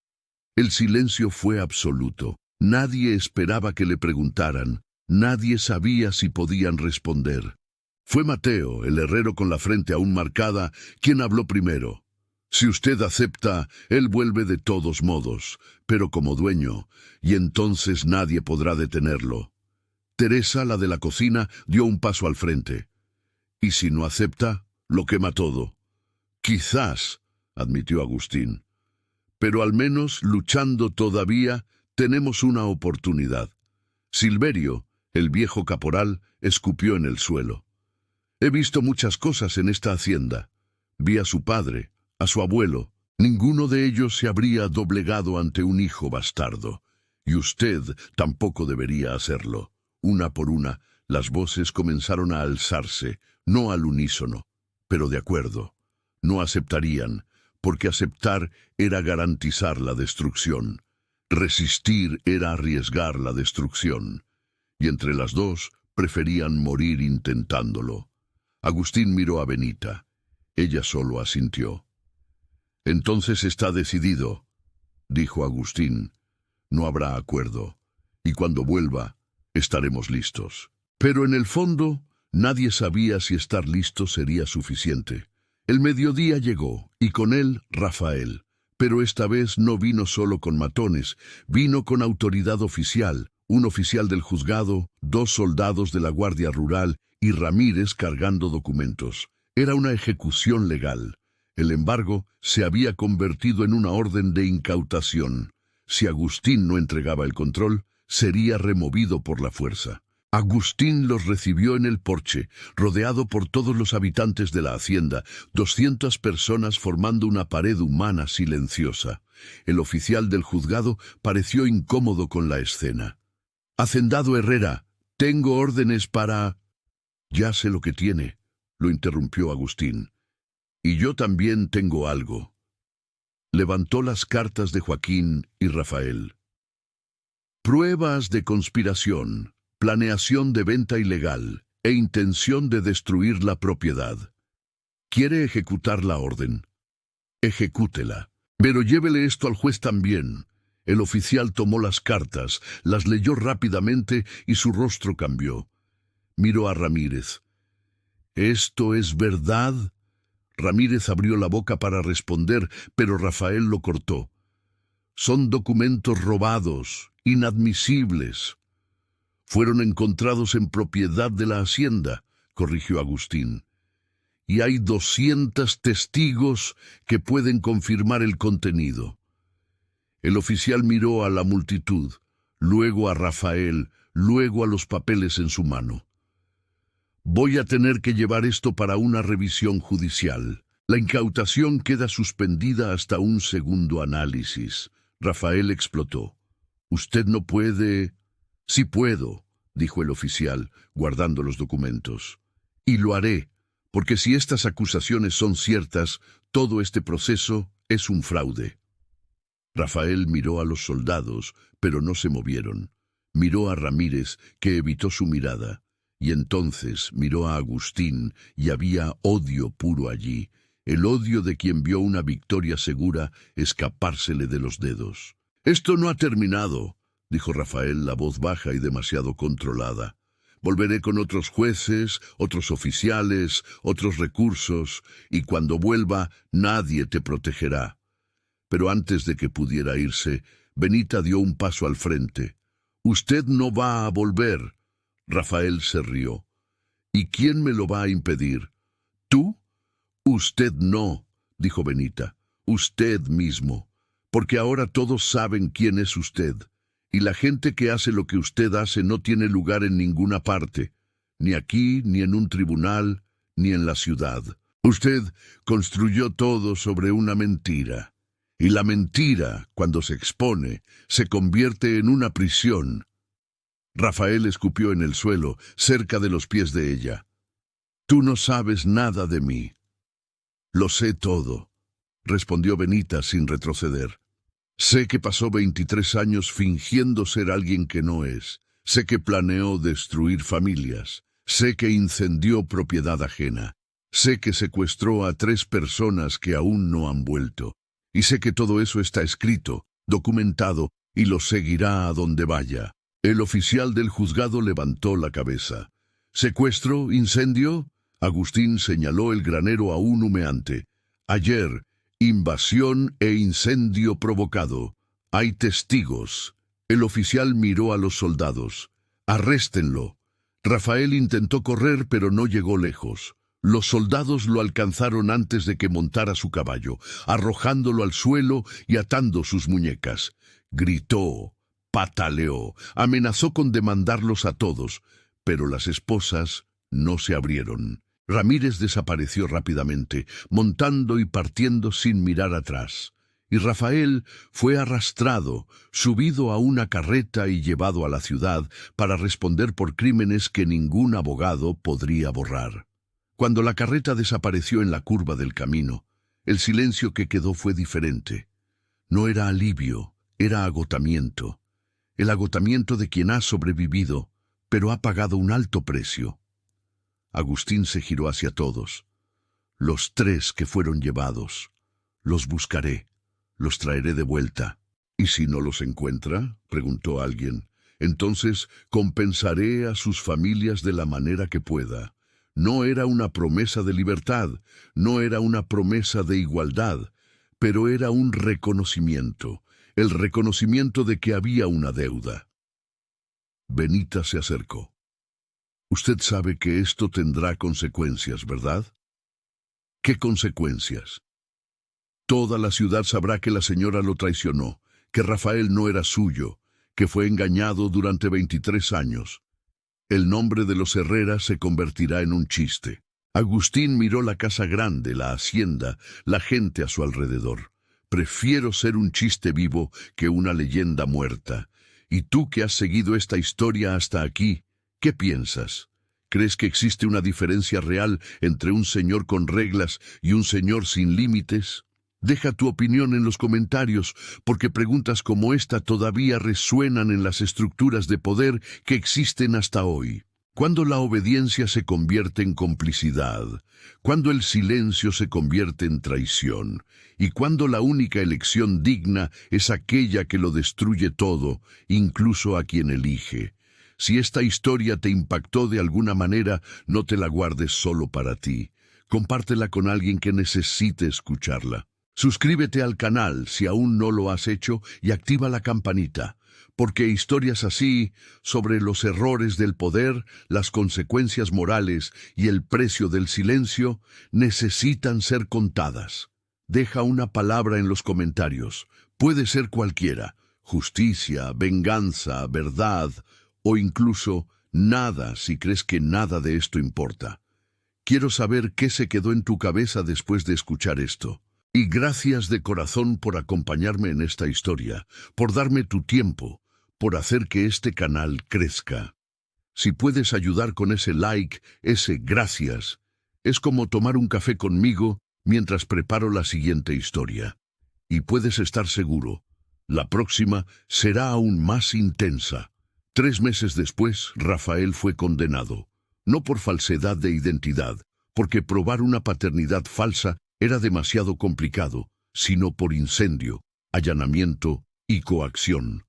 El silencio fue absoluto. Nadie esperaba que le preguntaran. Nadie sabía si podían responder. Fue Mateo, el herrero con la frente aún marcada, quien habló primero. Si usted acepta, él vuelve de todos modos, pero como dueño, y entonces nadie podrá detenerlo. Teresa, la de la cocina, dio un paso al frente. ¿Y si no acepta? Lo quema todo. Quizás, admitió Agustín. Pero al menos, luchando todavía, tenemos una oportunidad. Silverio, el viejo caporal, escupió en el suelo. He visto muchas cosas en esta hacienda. Vi a su padre, a su abuelo. Ninguno de ellos se habría doblegado ante un hijo bastardo. Y usted tampoco debería hacerlo. Una por una, las voces comenzaron a alzarse, no al unísono, pero de acuerdo. No aceptarían, porque aceptar era garantizar la destrucción. Resistir era arriesgar la destrucción. Y entre las dos, preferían morir intentándolo. Agustín miró a Benita. Ella solo asintió. Entonces está decidido, dijo Agustín. No habrá acuerdo, y cuando vuelva, estaremos listos. Pero en el fondo, nadie sabía si estar listo sería suficiente. El mediodía llegó, y con él Rafael. Pero esta vez no vino solo con matones, vino con autoridad oficial, un oficial del juzgado, 2 soldados de la Guardia Rural y Ramírez cargando documentos. Era una ejecución legal. El embargo se había convertido en una orden de incautación. Si Agustín no entregaba el control, sería removido por la fuerza. Agustín los recibió en el porche, rodeado por todos los habitantes de la hacienda, 200 personas formando una pared humana silenciosa. El oficial del juzgado pareció incómodo con la escena. «Hacendado Herrera, tengo órdenes para...» «Ya sé lo que tiene», lo interrumpió Agustín. «Y yo también tengo algo». Levantó las cartas de Joaquín y Rafael. Pruebas de conspiración, planeación de venta ilegal e intención de destruir la propiedad. ¿Quiere ejecutar la orden? Ejecútela. Pero llévele esto al juez también. El oficial tomó las cartas, las leyó rápidamente y su rostro cambió. Miró a Ramírez. ¿Esto es verdad? Ramírez abrió la boca para responder, pero Rafael lo cortó. Son documentos robados, inadmisibles. Fueron encontrados en propiedad de la hacienda, corrigió Agustín. Y hay 200 testigos que pueden confirmar el contenido. El oficial miró a la multitud, luego a Rafael, luego a los papeles en su mano. Voy a tener que llevar esto para una revisión judicial. La incautación queda suspendida hasta un segundo análisis. Rafael explotó. Usted no puede... Sí puedo, dijo el oficial, guardando los documentos. Y lo haré, porque si estas acusaciones son ciertas, todo este proceso es un fraude. Rafael miró a los soldados, pero no se movieron. Miró a Ramírez, que evitó su mirada. Y entonces miró a Agustín, y había odio puro allí, el odio de quien vio una victoria segura escapársele de los dedos. «Esto no ha terminado», dijo Rafael, la voz baja y demasiado controlada. «Volveré con otros jueces, otros oficiales, otros recursos, y cuando vuelva nadie te protegerá». Pero antes de que pudiera irse, Benita dio un paso al frente. «Usted no va a volver». Rafael se rió. «¿Y quién me lo va a impedir? ¿Tú?» «Usted no», dijo Benita. «Usted mismo. Porque ahora todos saben quién es usted. Y la gente que hace lo que usted hace no tiene lugar en ninguna parte. Ni aquí, ni en un tribunal, ni en la ciudad. Usted construyó todo sobre una mentira. Y la mentira, cuando se expone, se convierte en una prisión». Rafael escupió en el suelo, cerca de los pies de ella. «Tú no sabes nada de mí». «Lo sé todo», respondió Benita sin retroceder. «Sé que pasó 23 años fingiendo ser alguien que no es. Sé que planeó destruir familias. Sé que incendió propiedad ajena. Sé que secuestró a 3 personas que aún no han vuelto. Y sé que todo eso está escrito, documentado, y lo seguirá a donde vaya. El oficial del juzgado levantó la cabeza. ¿Secuestro? ¿Incendio? Agustín señaló el granero aún humeante. Ayer, invasión e incendio provocado. Hay testigos. El oficial miró a los soldados. Arréstenlo. Rafael intentó correr, pero no llegó lejos. Los soldados lo alcanzaron antes de que montara su caballo, arrojándolo al suelo y atando sus muñecas. Gritó, pataleó, amenazó con demandarlos a todos, pero las esposas no se abrieron. Ramírez desapareció rápidamente, montando y partiendo sin mirar atrás. Y Rafael fue arrastrado, subido a una carreta y llevado a la ciudad para responder por crímenes que ningún abogado podría borrar. Cuando la carreta desapareció en la curva del camino, el silencio que quedó fue diferente. No era alivio, era agotamiento. El agotamiento de quien ha sobrevivido, pero ha pagado un alto precio. Agustín se giró hacia todos. Los 3 que fueron llevados. Los buscaré. Los traeré de vuelta. ¿Y si no los encuentra?, preguntó alguien. Entonces compensaré a sus familias de la manera que pueda. No era una promesa de libertad, no era una promesa de igualdad, pero era un reconocimiento, el reconocimiento de que había una deuda. Benita se acercó. Usted sabe que esto tendrá consecuencias, ¿verdad? ¿Qué consecuencias? Toda la ciudad sabrá que la señora lo traicionó, que Rafael no era suyo, que fue engañado durante 23 años. El nombre de los Herrera se convertirá en un chiste. Agustín miró la casa grande, la hacienda, la gente a su alrededor. Prefiero ser un chiste vivo que una leyenda muerta. Y tú que has seguido esta historia hasta aquí, ¿qué piensas? ¿Crees que existe una diferencia real entre un señor con reglas y un señor sin límites? Deja tu opinión en los comentarios, porque preguntas como esta todavía resuenan en las estructuras de poder que existen hasta hoy. Cuando la obediencia se convierte en complicidad, cuando el silencio se convierte en traición, y cuando la única elección digna es aquella que lo destruye todo, incluso a quien elige. Si esta historia te impactó de alguna manera, no te la guardes solo para ti. Compártela con alguien que necesite escucharla. Suscríbete al canal si aún no lo has hecho y activa la campanita, porque historias así, sobre los errores del poder, las consecuencias morales y el precio del silencio, necesitan ser contadas. Deja una palabra en los comentarios. Puede ser cualquiera: justicia, venganza, verdad, o incluso nada si crees que nada de esto importa. Quiero saber qué se quedó en tu cabeza después de escuchar esto. Y gracias de corazón por acompañarme en esta historia, por darme tu tiempo, por hacer que este canal crezca. Si puedes ayudar con ese like, ese gracias, es como tomar un café conmigo mientras preparo la siguiente historia. Y puedes estar seguro, la próxima será aún más intensa. 3 meses después, Rafael fue condenado, no por falsedad de identidad, porque probar una paternidad falsa era demasiado complicado, sino por incendio, allanamiento y coacción.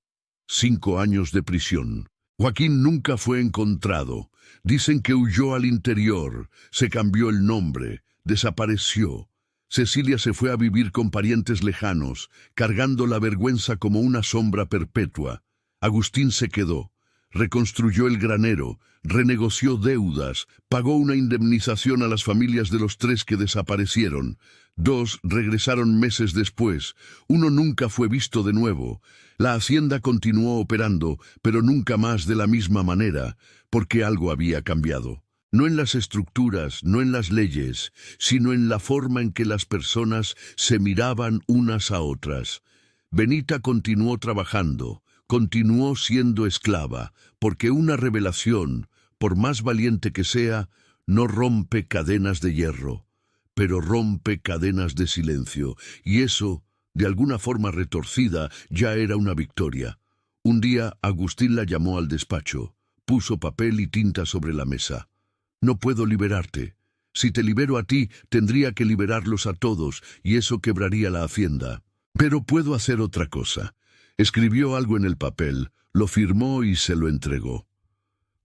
5 años de prisión. Joaquín nunca fue encontrado. Dicen que huyó al interior, se cambió el nombre, desapareció. Cecilia se fue a vivir con parientes lejanos, cargando la vergüenza como una sombra perpetua. Agustín se quedó, reconstruyó el granero, renegoció deudas, pagó una indemnización a las familias de los 3 que desaparecieron. 2 regresaron meses después. 1 nunca fue visto de nuevo. La hacienda continuó operando, pero nunca más de la misma manera, porque algo había cambiado. No en las estructuras, no en las leyes, sino en la forma en que las personas se miraban unas a otras. Benita continuó trabajando, continuó siendo esclava, porque una revelación, por más valiente que sea, no rompe cadenas de hierro, pero rompe cadenas de silencio, y eso, de alguna forma retorcida, ya era una victoria. Un día Agustín la llamó al despacho, puso papel y tinta sobre la mesa. No puedo liberarte. Si te libero a ti, tendría que liberarlos a todos, y eso quebraría la hacienda. Pero puedo hacer otra cosa. Escribió algo en el papel, lo firmó y se lo entregó.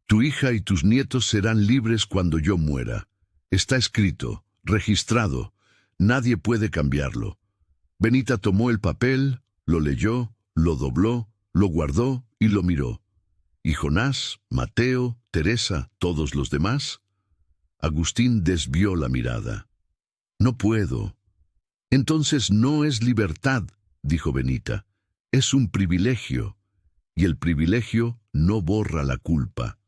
Tu hija y tus nietos serán libres cuando yo muera. Está escrito, registrado. Nadie puede cambiarlo. Benita tomó el papel, lo leyó, lo dobló, lo guardó y lo miró. ¿Y Jonás, Mateo, Teresa, todos los demás? Agustín desvió la mirada. No puedo. Entonces no es libertad, dijo Benita. Es un privilegio, y el privilegio no borra la culpa.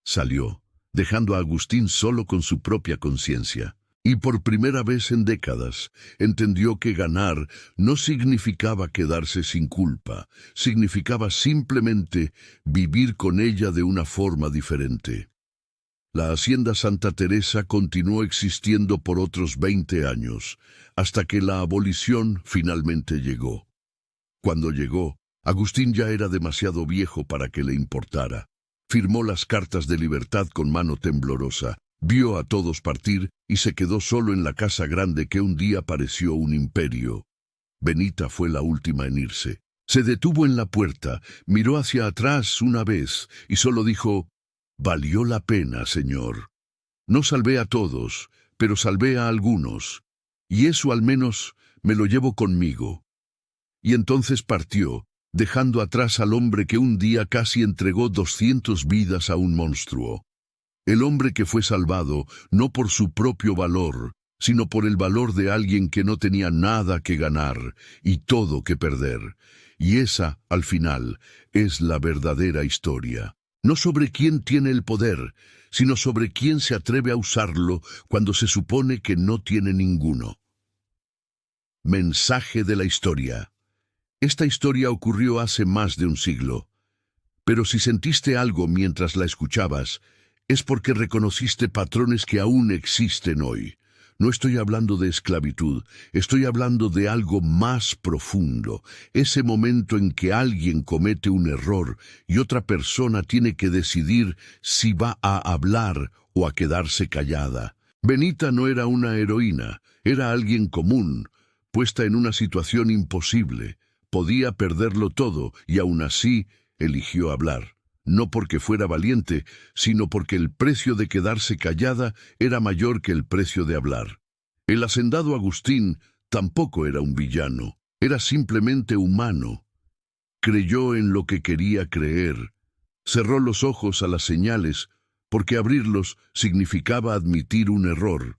Salió, dejando a Agustín solo con su propia conciencia. Y por primera vez en décadas, entendió que ganar no significaba quedarse sin culpa, significaba simplemente vivir con ella de una forma diferente. La Hacienda Santa Teresa continuó existiendo por otros 20 años, hasta que la abolición finalmente llegó. Cuando llegó, Agustín ya era demasiado viejo para que le importara. Firmó las cartas de libertad con mano temblorosa, vio a todos partir y se quedó solo en la casa grande que un día pareció un imperio. Benita fue la última en irse. Se detuvo en la puerta, miró hacia atrás una vez y solo dijo: «Valió la pena, señor. No salvé a todos, pero salvé a algunos, y eso al menos me lo llevo conmigo». Y entonces partió, dejando atrás al hombre que un día casi entregó 200 vidas a un monstruo. El hombre que fue salvado no por su propio valor, sino por el valor de alguien que no tenía nada que ganar y todo que perder. Y esa, al final, es la verdadera historia. No sobre quién tiene el poder, sino sobre quién se atreve a usarlo cuando se supone que no tiene ninguno. Mensaje de la historia. Esta historia ocurrió hace más de un siglo. Pero si sentiste algo mientras la escuchabas, es porque reconociste patrones que aún existen hoy. No estoy hablando de esclavitud, estoy hablando de algo más profundo. Ese momento en que alguien comete un error y otra persona tiene que decidir si va a hablar o a quedarse callada. Benita no era una heroína, era alguien común, puesta en una situación imposible. Podía perderlo todo y aún así eligió hablar. No porque fuera valiente, sino porque el precio de quedarse callada era mayor que el precio de hablar. El hacendado Agustín tampoco era un villano, era simplemente humano. Creyó en lo que quería creer. Cerró los ojos a las señales, porque abrirlos significaba admitir un error.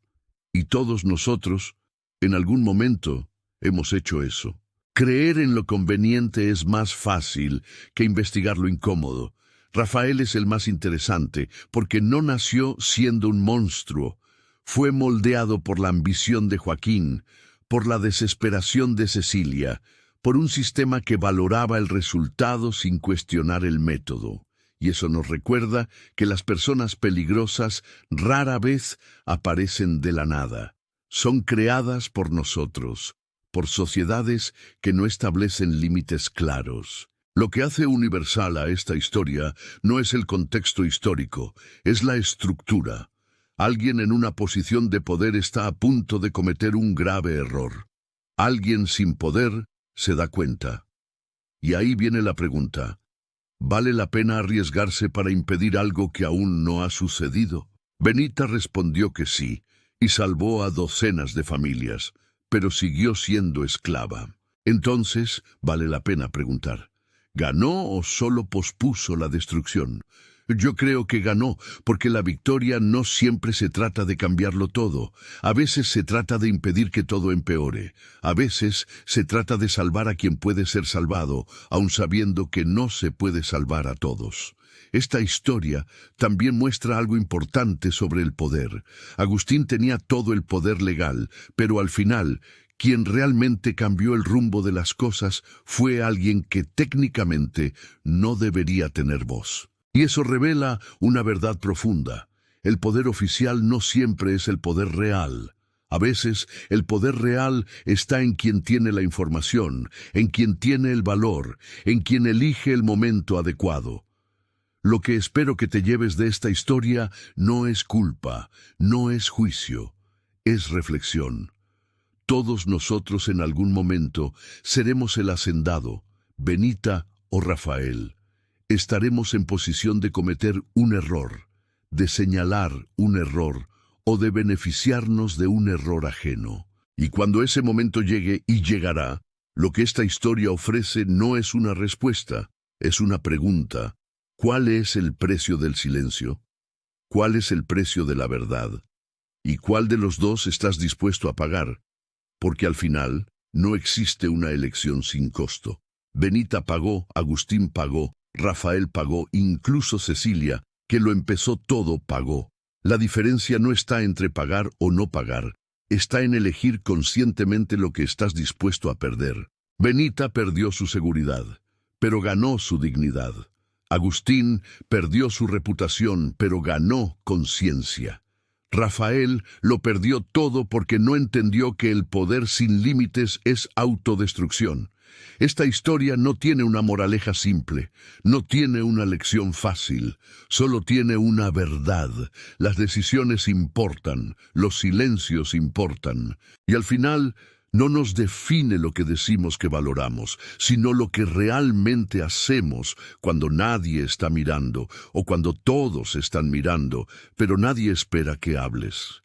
Y todos nosotros, en algún momento, hemos hecho eso. Creer en lo conveniente es más fácil que investigar lo incómodo. Rafael es el más interesante, porque no nació siendo un monstruo. Fue moldeado por la ambición de Joaquín, por la desesperación de Cecilia, por un sistema que valoraba el resultado sin cuestionar el método. Y eso nos recuerda que las personas peligrosas rara vez aparecen de la nada. Son creadas por nosotros, por sociedades que no establecen límites claros. Lo que hace universal a esta historia no es el contexto histórico, es la estructura. Alguien en una posición de poder está a punto de cometer un grave error. Alguien sin poder se da cuenta. Y ahí viene la pregunta: ¿vale la pena arriesgarse para impedir algo que aún no ha sucedido? Benita respondió que sí, y salvó a docenas de familias, pero siguió siendo esclava. Entonces, vale la pena preguntar: ¿ganó o solo pospuso la destrucción? Yo creo que ganó, porque la victoria no siempre se trata de cambiarlo todo. A veces se trata de impedir que todo empeore. A veces se trata de salvar a quien puede ser salvado, aun sabiendo que no se puede salvar a todos. Esta historia también muestra algo importante sobre el poder. Agustín tenía todo el poder legal, pero al final, quien realmente cambió el rumbo de las cosas fue alguien que técnicamente no debería tener voz. Y eso revela una verdad profunda. El poder oficial no siempre es el poder real. A veces el poder real está en quien tiene la información, en quien tiene el valor, en quien elige el momento adecuado. Lo que espero que te lleves de esta historia no es culpa, no es juicio, es reflexión. Todos nosotros en algún momento seremos el hacendado, Benita o Rafael. Estaremos en posición de cometer un error, de señalar un error o de beneficiarnos de un error ajeno. Y cuando ese momento llegue, y llegará, lo que esta historia ofrece no es una respuesta, es una pregunta. ¿Cuál es el precio del silencio? ¿Cuál es el precio de la verdad? ¿Y cuál de los dos estás dispuesto a pagar? Porque al final no existe una elección sin costo. Benita pagó, Agustín pagó, Rafael pagó, incluso Cecilia, que lo empezó todo, pagó. La diferencia no está entre pagar o no pagar, está en elegir conscientemente lo que estás dispuesto a perder. Benita perdió su seguridad, pero ganó su dignidad. Agustín perdió su reputación, pero ganó conciencia. Rafael lo perdió todo porque no entendió que el poder sin límites es autodestrucción. Esta historia no tiene una moraleja simple, no tiene una lección fácil, solo tiene una verdad. Las decisiones importan, los silencios importan, y al final no nos define lo que decimos que valoramos, sino lo que realmente hacemos cuando nadie está mirando o cuando todos están mirando, pero nadie espera que hables.